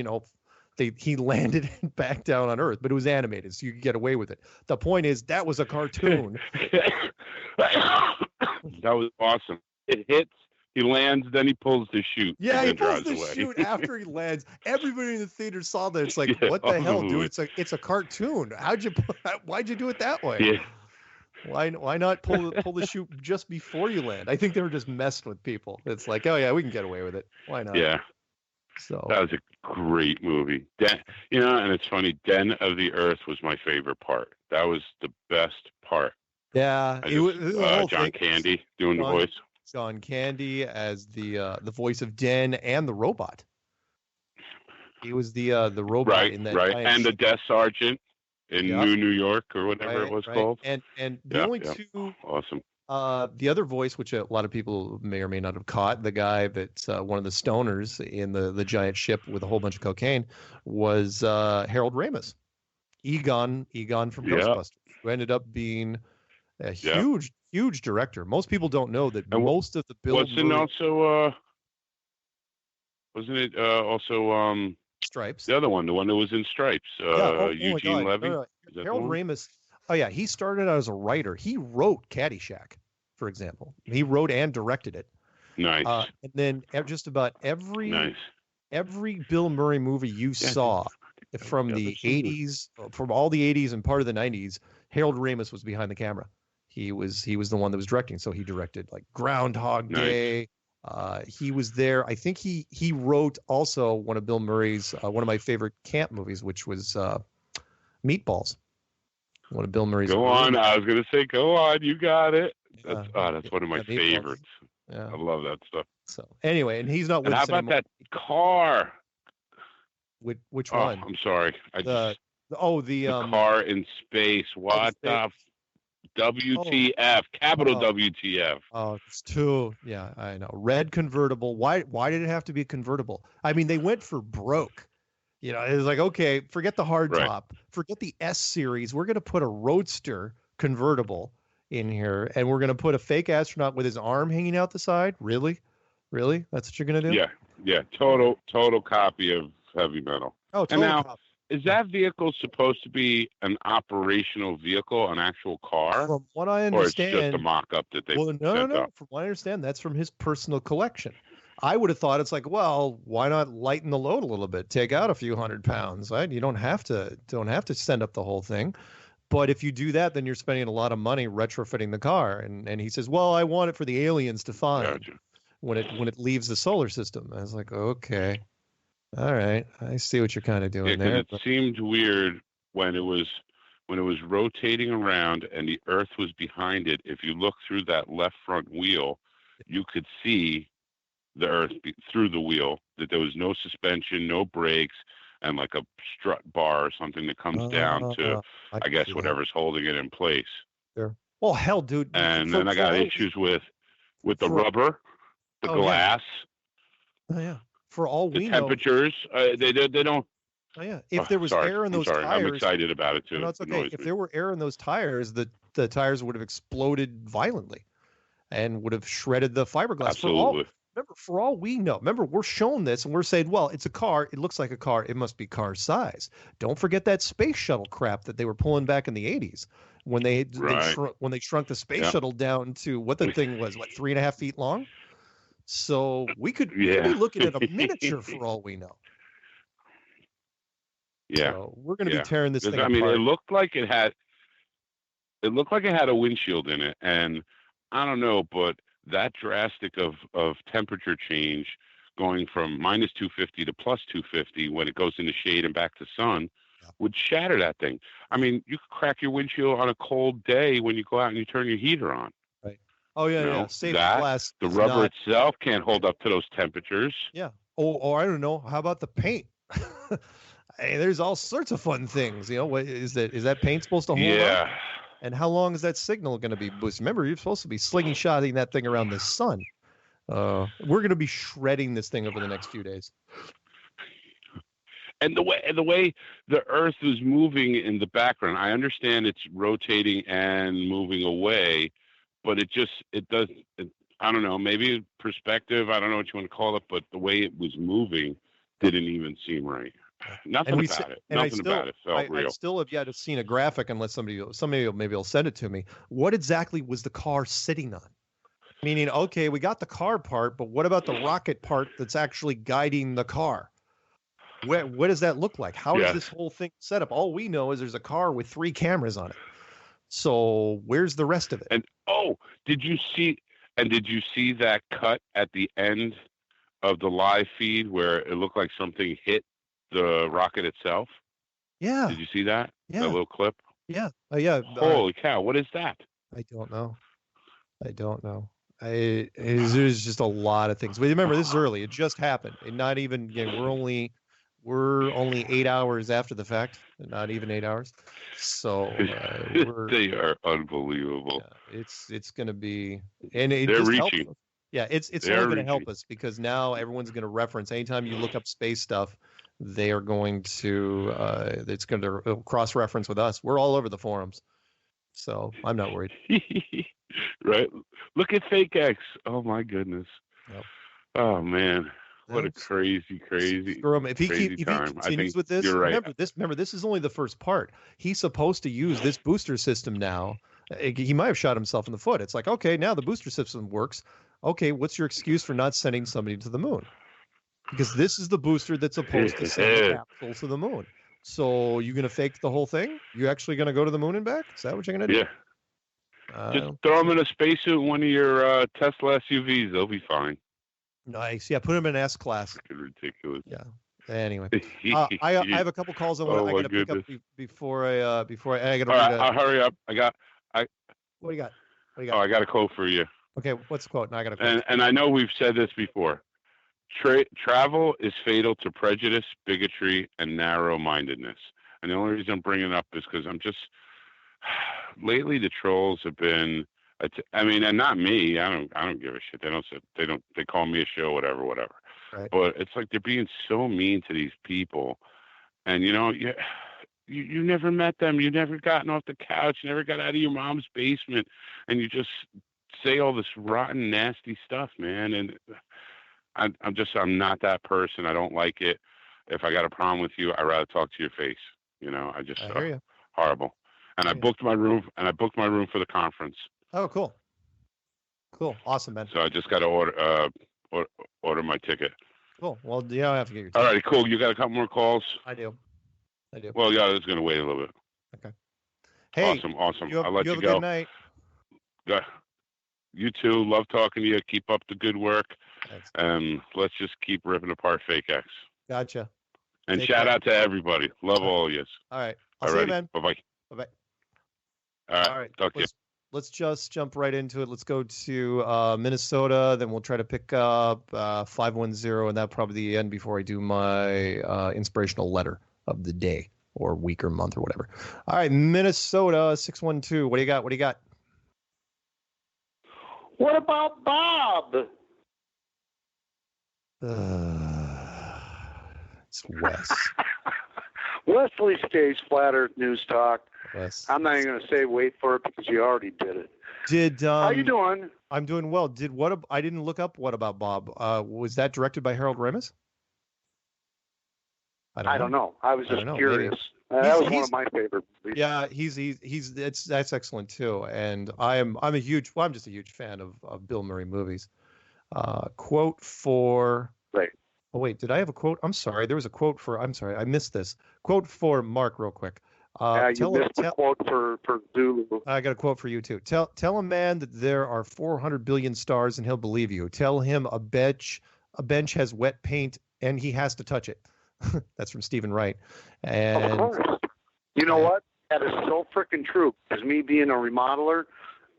he landed back down on Earth, but it was animated, so you could get away with it. The point is, that was a cartoon. That was awesome. It hits, he lands, then he pulls the chute. Yeah, he pulls the away. chute after he lands. Everybody in the theater saw that. It's like, what the hell, dude? It's a cartoon. Why'd you do it that way? Yeah. Why not pull the chute just before you land? I think they were just messing with people. It's like, oh yeah, we can get away with it. Why not? Yeah. So that was a great movie. And it's funny. Den of the Earth was my favorite part. That was the best part. Yeah, it was John Candy doing the voice. John Candy as the voice of Den and the robot. He was the robot in that. Right, and the desk sergeant. In New York or whatever it was called. And the only two awesome. The other voice, which a lot of people may or may not have caught, the guy that's one of the stoners in the giant ship with a whole bunch of cocaine, was Harold Ramis, Egon from Ghostbusters, who ended up being a huge director. Most people don't know that most of the Bill Murray... Wasn't it also Stripes? The other one, the one that was in Stripes, Eugene Levy. Harold Ramis. Oh yeah, he started out as a writer. He wrote Caddyshack, for example. He wrote and directed it. Nice. And then just about every Bill Murray movie you saw from the 80s, from all the 80s and part of the 90s, Harold Ramis was behind the camera. He was the one that was directing. So he directed like Groundhog Day. He was there. I think he wrote also one of Bill Murray's one of my favorite camp movies, which was Meatballs. One of Bill Murray's. Go on. I was gonna say, go on. You got it. That's one of my favorites. Yeah. I love that stuff. So anyway, and he's not with us us anymore. How about that car? Which one? I'm sorry. The car in space. What the WTF? Capital WTF. Oh, it's too. Yeah, I know. Red convertible. Why did it have to be convertible? I mean, they went for broke. It was like, okay, forget the hard top, forget the S series. We're going to put a Roadster convertible in here, and we're going to put a fake astronaut with his arm hanging out the side. Really? That's what you're going to do? Yeah. Total copy of Heavy Metal. Oh, total copy. Is that vehicle supposed to be an operational vehicle, an actual car? From what I understand, or it's just a mock-up that they no. From what I understand, that's from his personal collection. I would have thought it's like, well, why not lighten the load a little bit? Take out a few 100 pounds, right? You don't have to send up the whole thing. But if you do that, then you're spending a lot of money retrofitting the car. And he says, well, I want it for the aliens to find when it leaves the solar system. I was like, okay. All right, I see what you're kind of doing there. It seemed weird when it was rotating around and the Earth was behind it. If you look through that left front wheel, you could see the Earth through the wheel. That there was no suspension, no brakes, and like a strut bar or something that comes down to, I guess, whatever's holding it in place. Sure. Well, hell, dude. And then I got issues with the rubber, the glass. Oh yeah. For all we know, temperatures, they don't. Oh yeah, if there was air in those tires, I'm excited about it too. No, it's okay. If there were air in those tires, the tires would have exploded violently, and would have shredded the fiberglass. Absolutely. For all we know, we're shown this and we're saying, well, it's a car. It looks like a car. It must be car size. Don't forget that space shuttle crap that they were pulling back in the 80s when they shrunk the space shuttle down to what the thing was, 3.5 feet long. So we could be looking at a miniature for all we know. Yeah, so we're going to be tearing this thing apart. I mean, it looked like it had a windshield in it, and I don't know, but that drastic of temperature change going from minus 250 to plus 250 when it goes into shade and back to sun would shatter that thing. I mean, you could crack your windshield on a cold day when you go out and you turn your heater on. Right. Oh, yeah, You know, yeah. Safety that, glass the is rubber not- itself can't hold up to those temperatures. Yeah. Or I don't know. How about the paint? Hey, there's all sorts of fun things. You know, what is that paint supposed to hold Yeah. up? And how long is that signal going to be boosted? Remember, you're supposed to be slingshotting that thing around the sun. We're going to be shredding this thing over the next few days. And the way the Earth is moving in the background, I understand it's rotating and moving away, but it does. I don't know, maybe perspective. I don't know what you want to call it, but the way it was moving didn't even seem right. Nothing about it. Nothing about it felt real. I still have yet to seen a graphic unless somebody maybe will send it to me. What exactly was the car sitting on? Meaning, okay, we got the car part, but what about the rocket part that's actually guiding the car? What does that look like? How is this whole thing set up? All we know is there's a car with 3 cameras on it. So where's the rest of it? And did you see that cut at the end of the live feed where it looked like something hit the rocket itself? Yeah. Did you see that? Yeah. That little clip? Yeah. Yeah. Holy cow, what is that? I don't know. There's just a lot of things. But remember, this is early. It just happened. And not even, again, we're only 8 hours after the fact, not even 8 hours. So they are unbelievable. Yeah, it's going to be, and it they're just reaching. helps us. Yeah, it's only going to help us because now everyone's going to reference anytime you look up space stuff, they are going to it's going to cross-reference with us. We're all over the forums, so I'm not worried. Right? Look at FakeX. Oh my goodness. Yep. Oh man. What a crazy If he continues with this, you're right. remember this is only the first part. He's supposed to use this booster system now. He might have shot himself in the foot. It's like, okay, now the booster system works. Okay, what's your excuse for not sending somebody to the moon? Because this is the booster that's supposed to send a capsule to the moon. So you going to fake the whole thing? You actually going to go to the moon and back? Is that what you're going to do? Yeah. Just throw them in a spacesuit in one of your Tesla SUVs. They'll be fine. Nice. Yeah, put him in S class. Ridiculous. Yeah. Anyway, I have a couple calls I got to pick up before I got to. I'll hurry up. What do you got? Oh, I got a quote for you. Okay, what's the quote? Now I got a quote. And I know we've said this before. Travel is fatal to prejudice, bigotry, and narrow-mindedness. And the only reason I'm bringing it up is because I'm just lately the trolls have been. I mean, and not me. I don't give a shit. They call me a show, whatever. Right. But it's like they're being so mean to these people, and you never met them. You never gotten off the couch. You never got out of your mom's basement, and you just say all this rotten, nasty stuff, man. And I'm not that person. I don't like it. If I got a problem with you, I'd rather talk to your face. I just hear you. Horrible. And I booked my room. For the conference. Oh, cool. Awesome, man. So I just got to order my ticket. Cool. Well, you don't have to get your ticket. All right, cool. You got a couple more calls? I do. Well, yeah, I was going to wait a little bit. Okay. Hey. Awesome. I'll let you go. Have a good night. You too. Love talking to you. Keep up the good work. Thanks. And let's just keep ripping apart FakeX. Gotcha. And Take shout care. out to everybody. Love all of you. All right. I'll see you, man. Bye-bye. Bye-bye. All right. Talk to you. Let's just jump right into it. Let's go to Minnesota. Then we'll try to pick up 510, and that'll probably be the end before I do my inspirational letter of the day or week or month or whatever. All right, Minnesota 612. What do you got? What about Bob? It's Wes. Wesley Stays Flat Earth News Talk. Wes. I'm not even going to say wait for it because you already did it. How you doing? I'm doing well. I didn't look up What About Bob. Was that directed by Harold Ramis? I don't know. I was just curious. That was one of my favorite movies. Yeah, that's excellent too. And I'm just a huge fan of Bill Murray movies. Quote for right. Oh wait, did I have a quote? I'm sorry. There was a quote for. I'm sorry, I missed this quote for Mark real quick. You missed the quote for Zulu. I got a quote for you too. Tell a man that there are 400 billion stars and he'll believe you. Tell him a bench has wet paint and he has to touch it. That's from Stephen Wright. And of course. You know what? That is so freaking true. As me being a remodeler,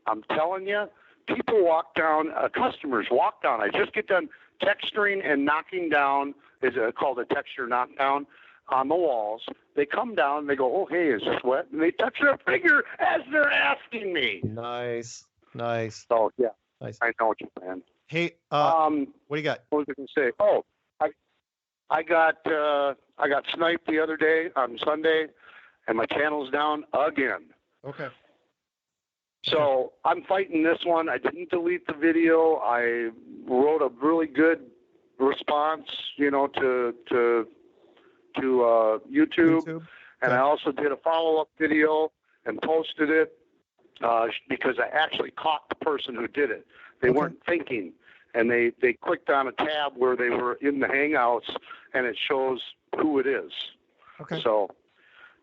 I'm telling you, people walk down, customers walk down. I just get done texturing and knocking down, is called a texture knockdown, on the walls. They come down and they go, oh, hey, is this wet? And they touch their finger as they're asking me. Nice. So, yeah, nice. I know what you're saying. Hey, what do you got? What was I going to say? Oh, I got sniped the other day on Sunday, and my channel's down again. Okay. So I'm fighting this one. I didn't delete the video. I wrote a really good response, to YouTube. And I also did a follow-up video and posted it because I actually caught the person who did it. They weren't thinking, and they clicked on a tab where they were in the Hangouts, and it shows who it is. Okay. So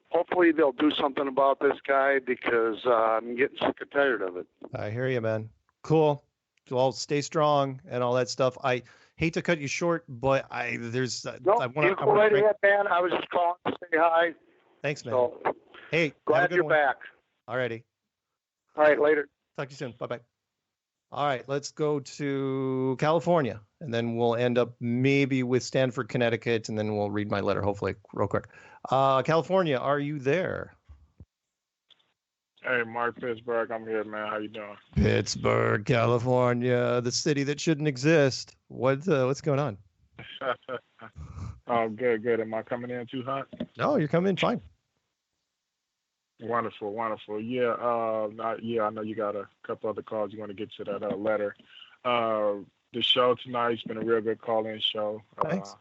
hopefully they'll do something about this guy because I'm getting sick and tired of it. I hear you, man. Cool. Well, stay strong and all that stuff. I hate to cut you short, but there's no, you go right ahead, man. I was just calling to say hi. Thanks, man. So, hey, glad you're back. Alrighty. All right, later. Talk to you soon. Bye-bye. All right, let's go to California, and then we'll end up maybe with Stanford, Connecticut, and then we'll read my letter, hopefully, real quick. California, are you there? Hey, Mark Pittsburgh, I'm here, man. How you doing? Pittsburgh, California, the city that shouldn't exist. What's going on? Oh, good. Am I coming in too hot? No, you're coming in fine. Wonderful. Yeah, I know you got a couple other calls. You want to get to that letter. The show tonight's been a real good call-in show. Thanks.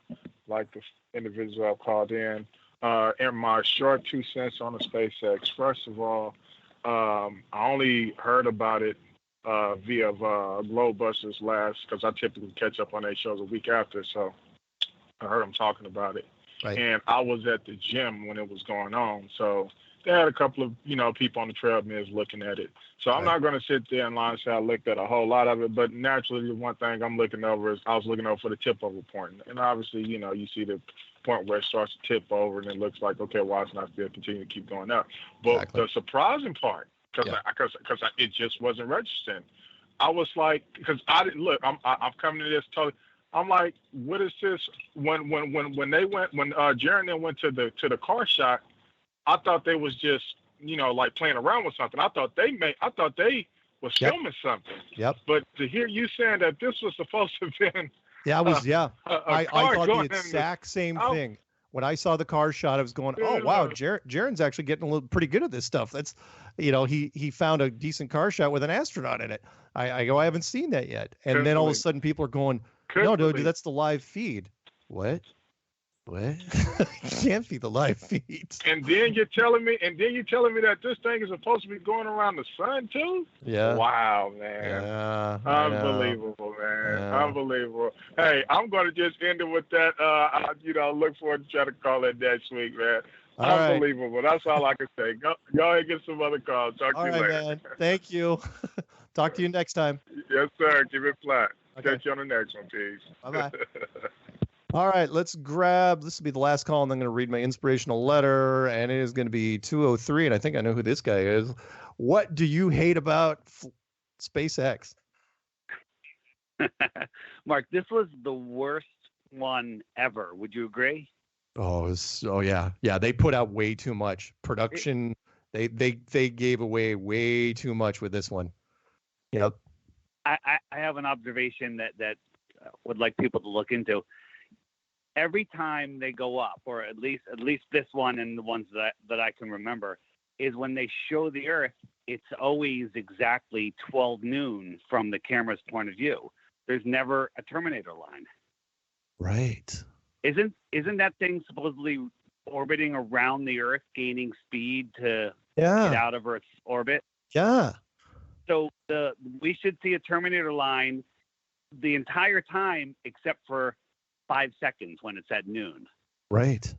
Like the individual I've called in. And my short 2 cents on the SpaceX. First of all, I only heard about it via Globebusters last, because I typically catch up on their shows a week after, so I heard them talking about it. Right. And I was at the gym when it was going on, so they had a couple of people on the treadmills looking at it. So I'm not going to sit there and lie and say I looked at a whole lot of it, but naturally the one thing I'm looking over is I was looking over for the tip over point. And obviously, you see the point where it starts to tip over and it looks like, okay, why it's not still continuing to keep going up. But the surprising part, because it just wasn't registering, I was like, because I didn't look, I'm coming to this totally. I'm like, what is this? When Jaron went to the car shot, I thought they was just, like playing around with something. I thought they was filming something. Yep. But to hear you saying that this was supposed to have been. Yeah, I thought the going exact same thing. When I saw the car shot, I was going, oh, wow, Jaron's actually getting pretty good at this stuff. That's, he found a decent car shot with an astronaut in it. I go, I haven't seen that yet. And then all of a sudden people are going, no, dude, that's the live feed. What? Can't be the live feed. And then you're telling me that this thing is supposed to be going around the sun too? Yeah. Wow, man. Yeah. Unbelievable, man. Yeah. Unbelievable. Hey, I'm gonna just end it with that. Look forward to trying to call it next week, man. All Unbelievable. Right. That's all I can say. Go ahead and get some other calls. Talk to you later. Man. Thank you. Talk to you next time. Yes, sir. Keep it flat. Okay. Catch you on the next one, peace. Bye-bye. All right, this will be the last call, and I'm going to read my inspirational letter, and it is going to be 203, and I think I know who this guy is. What do you hate about SpaceX? Mark, this was the worst one ever. Would you agree? Oh yeah. Yeah, they put out way too much. Production, they gave away way too much with this one. Yep. I have an observation that would like people to look into. Every time they go up, or at least this one and the ones that I can remember, is when they show the Earth, it's always exactly 12 noon from the camera's point of view. There's never a Terminator line. Right. Isn't that thing supposedly orbiting around the Earth, gaining speed to get out of Earth's orbit? Yeah. So we should see a Terminator line the entire time except for 5 seconds when it's at noon. Right.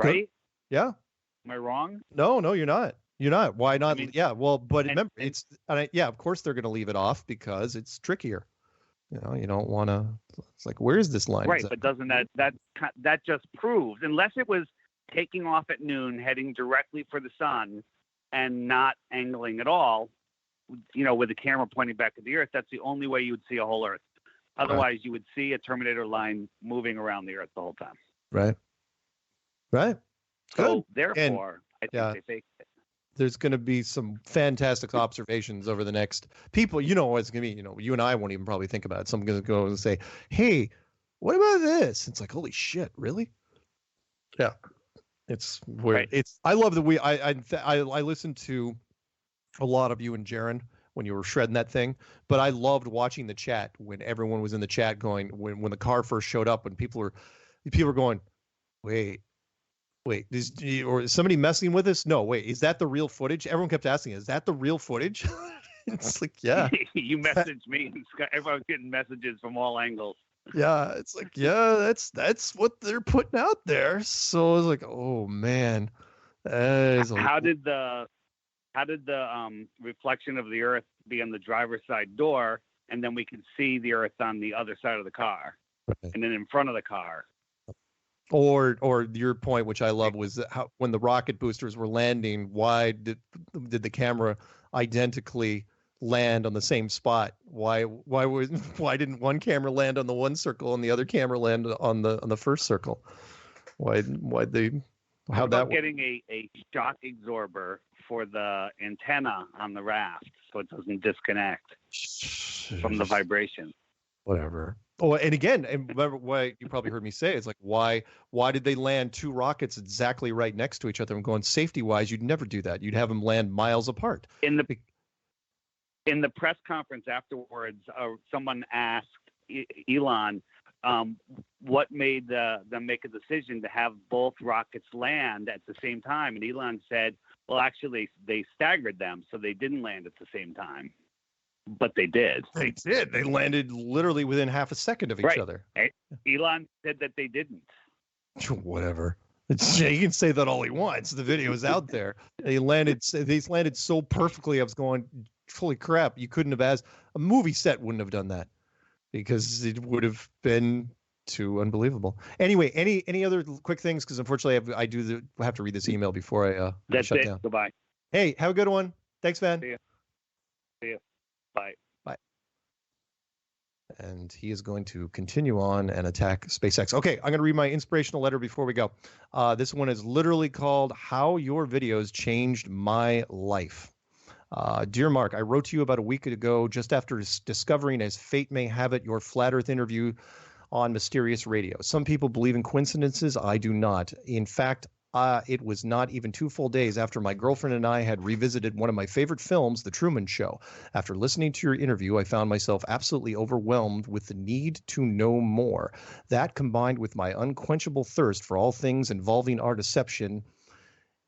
Right? Yeah. Am I wrong? No, you're not. You're not. Why not? I mean, yeah, well, but remember, of course they're going to leave it off because it's trickier. You don't want to. It's like, where is this line? Right, exactly? but doesn't that just proves, unless it was taking off at noon, heading directly for the sun, and not angling at all, with the camera pointing back at the Earth, that's the only way you would see a whole Earth. Otherwise, you would see a Terminator line moving around the Earth the whole time. Right. So Good. therefore, I think they faked it. There's going to be some fantastic observations over the next people. It's going to be, you and I won't even probably think about it. Someone's going to go and say, hey, what about this? It's like, holy shit, really? Yeah. It's where I love that I listened to a lot of you and Jaron when you were shredding that thing, but I loved watching the chat when everyone was in the chat going, when the car first showed up and people were going, wait, is somebody messing with us? No, wait, is that the real footage? Everyone kept asking, is that the real footage? It's like, yeah. You messaged me, and everyone's getting messages from all angles. Yeah, it's like, yeah, that's what they're putting out there. So I was like, oh man, how did the reflection of the Earth be on the driver's side door, and then we could see the Earth on the other side of the car, and then in front of the car? Or your point, which I love, was that how when the rocket boosters were landing, why did the camera identically land on the same spot? Why didn't one camera land on the one circle and the other camera land on the first circle? How'd that work? Getting a shock absorber for the antenna on the raft so it doesn't disconnect from the vibration. Whatever. Oh, and again, and remember what you probably heard me say, it's like, why did they land two rockets exactly right next to each other? I'm going, safety wise, you'd never do that. You'd have them land miles apart. In the press conference afterwards, someone asked Elon what made them make a decision to have both rockets land at the same time, and Elon said, well, actually, they staggered them, so they didn't land at the same time. But they did. They did. They landed literally within half a second of each other. Elon said that they didn't. Whatever. He can say that all he wants. The video is out there. They landed so perfectly. I was going, holy crap! You couldn't have asked. A movie set wouldn't have done that because it would have been too unbelievable. Anyway, any other quick things? Because unfortunately, I have to read this email before I shut down. Goodbye. Hey, have a good one. Thanks, man. See you. Bye. And he is going to continue on and attack SpaceX. Okay, I'm going to read my inspirational letter before we go. This one is literally called How Your Videos Changed My Life. Dear Mark, I wrote to you about a week ago just after discovering, as fate may have it, your Flat Earth interview on Mysterious Radio. Some people believe in coincidences. I do not. In fact, it was not even 2 full days after my girlfriend and I had revisited one of my favorite films, The Truman Show. After listening to your interview, I found myself absolutely overwhelmed with the need to know more. That, combined with my unquenchable thirst for all things involving our deception,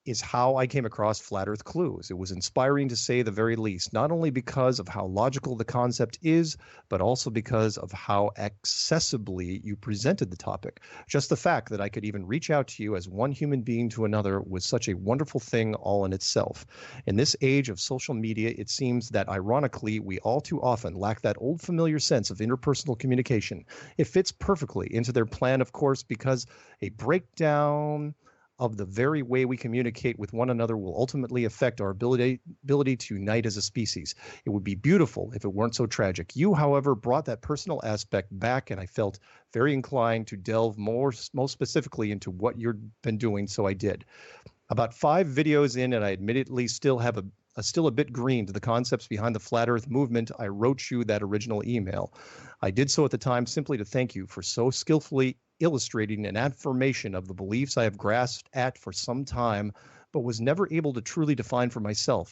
is how I came across Flat Earth Clues. It was inspiring to say the very least, not only because of how logical the concept is, but also because of how accessibly you presented the topic. Just the fact that I could even reach out to you as one human being to another was such a wonderful thing all in itself. In this age of social media, it seems that ironically, we all too often lack that old familiar sense of interpersonal communication. It fits perfectly into their plan, of course, because a breakdown of the very way we communicate with one another will ultimately affect our ability to unite as a species. It would be beautiful if it weren't so tragic. You, however, brought that personal aspect back, and I felt very inclined to delve most specifically into what you've been doing, so I did. About 5 videos in, and I admittedly still have still a bit green to the concepts behind the Flat Earth movement, I wrote you that original email. I did so at the time simply to thank you for so skillfully illustrating an affirmation of the beliefs I have grasped at for some time, but was never able to truly define for myself.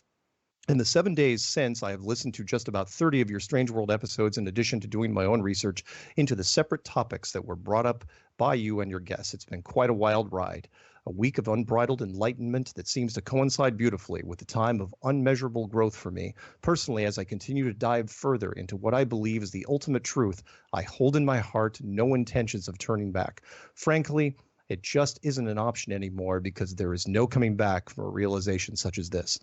In the 7 days since, I have listened to just about 30 of your Strange World episodes, in addition to doing my own research into the separate topics that were brought up by you and your guests. It's been quite a wild ride. A week of unbridled enlightenment that seems to coincide beautifully with the time of unmeasurable growth for me. Personally, as I continue to dive further into what I believe is the ultimate truth, I hold in my heart no intentions of turning back. Frankly, It just isn't an option anymore because there is no coming back from a realization such as this.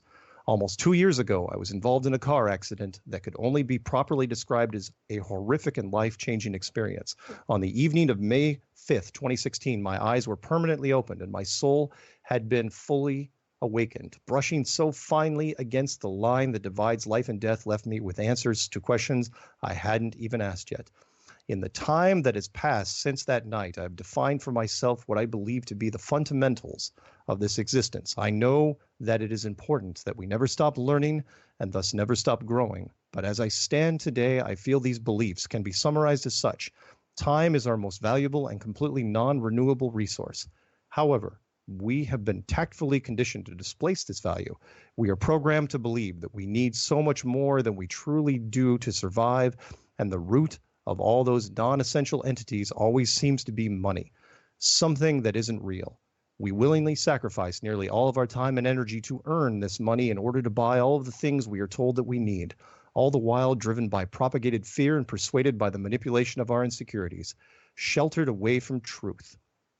Almost 2 years ago, I was involved in a car accident that could only be properly described as a horrific and life-changing experience. On the evening of May 5th, 2016, my eyes were permanently opened and my soul had been fully awakened. Brushing so finely against the line that divides life and death left me with answers to questions I hadn't even asked yet. In the time that has passed since that night, I've defined for myself what I believe to be the fundamentals of this existence. I know that it is important that we never stop learning and thus never stop growing. But as I stand today, I feel these beliefs can be summarized as such. Time is our most valuable and completely non-renewable resource. However, we have been tactfully conditioned to displace this value. We are programmed to believe that we need so much more than we truly do to survive, and the root of all those non-essential entities always seems to be money, something that isn't real. We willingly sacrifice nearly all of our time and energy to earn this money in order to buy all of the things we are told that we need, all the while driven by propagated fear and persuaded by the manipulation of our insecurities, sheltered away from truth.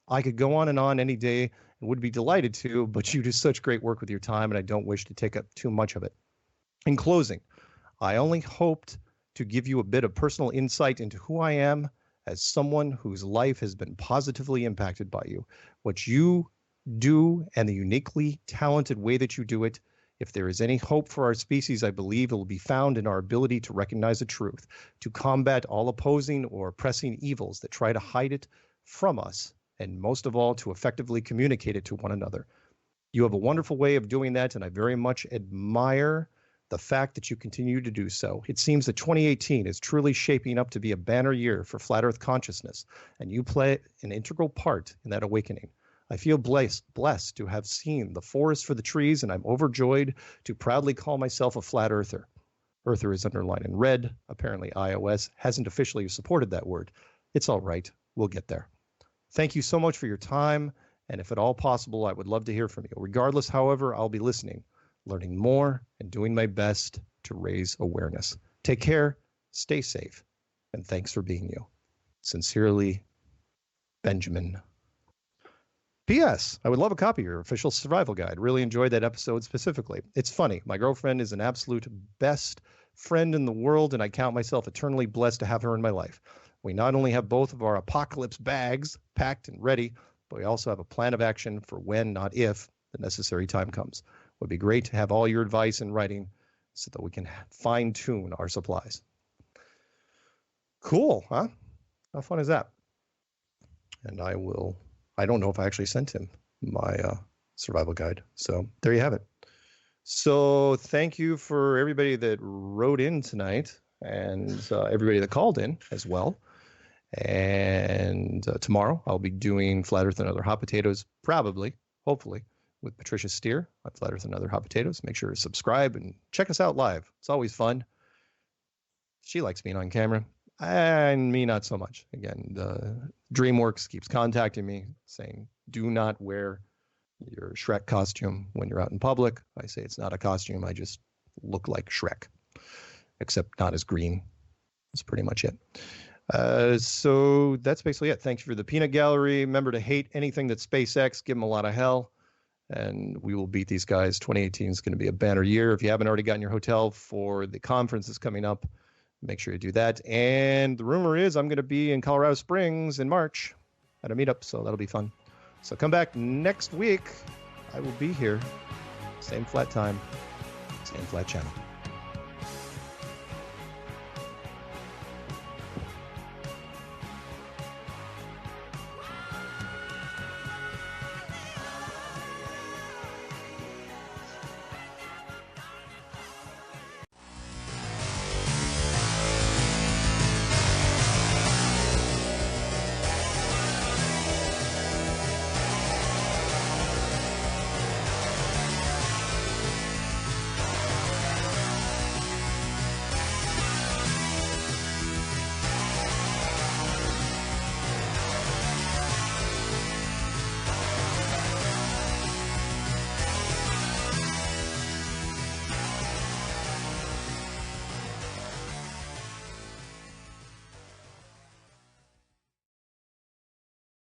I could go on and any day and would be delighted to, but you do such great work with your time, and I don't wish to take up too much of it. In closing, I only hoped to give you a bit of personal insight into who I am as someone whose life has been positively impacted by you, what you do, and the uniquely talented way that you do it. If there is any hope for our species, I believe it will be found in our ability to recognize the truth, to combat all opposing or oppressing evils that try to hide it from us, and most of all, to effectively communicate it to one another. You have a wonderful way of doing that, and I very much admire the fact that you continue to do so. It seems that 2018 is truly shaping up to be a banner year for flat Earth consciousness, and you play an integral part in that awakening. I feel blessed to have seen the forest for the trees, and I'm overjoyed to proudly call myself a flat earther. Earther is underlined in red. Apparently iOS hasn't officially supported that word. It's all right. We'll get there. Thank you so much for your time, and if at all possible, I would love to hear from you. Regardless, however, I'll be listening, learning more, and doing my best to raise awareness. Take care, stay safe, and thanks for being you. Sincerely, Benjamin. P.S. I would love a copy of your official survival guide. Really enjoyed that episode specifically. It's funny. My girlfriend is an absolute best friend in the world, and I count myself eternally blessed to have her in my life. We not only have both of our apocalypse bags packed and ready, but we also have a plan of action for when, not if, the necessary time comes. It would be great to have all your advice in writing so that we can fine-tune our supplies. Cool, huh? How fun is that? And I don't know if I actually sent him my survival guide. So there you have it. So thank you for everybody that wrote in tonight and everybody that called in as well. And tomorrow I'll be doing Flat Earth and Other Hot Potatoes, probably, hopefully, with Patricia Steer on Flat Earth and Other Hot Potatoes. Make sure to subscribe and check us out live. It's always fun. She likes being on camera. And me, not so much. Again, DreamWorks keeps contacting me saying, do not wear your Shrek costume when you're out in public. I say it's not a costume. I just look like Shrek, except not as green. That's pretty much it. So that's basically it. Thanks for the peanut gallery. Remember to hate anything that's SpaceX. Give them a lot of hell. And we will beat these guys. 2018 is going to be a banner year. If you haven't already gotten your hotel for the conference that's coming up, make sure you do that. And the rumor is I'm going to be in Colorado Springs in March at a meetup, so that'll be fun. So come back next week. I will be here. Same flat time, same flat channel.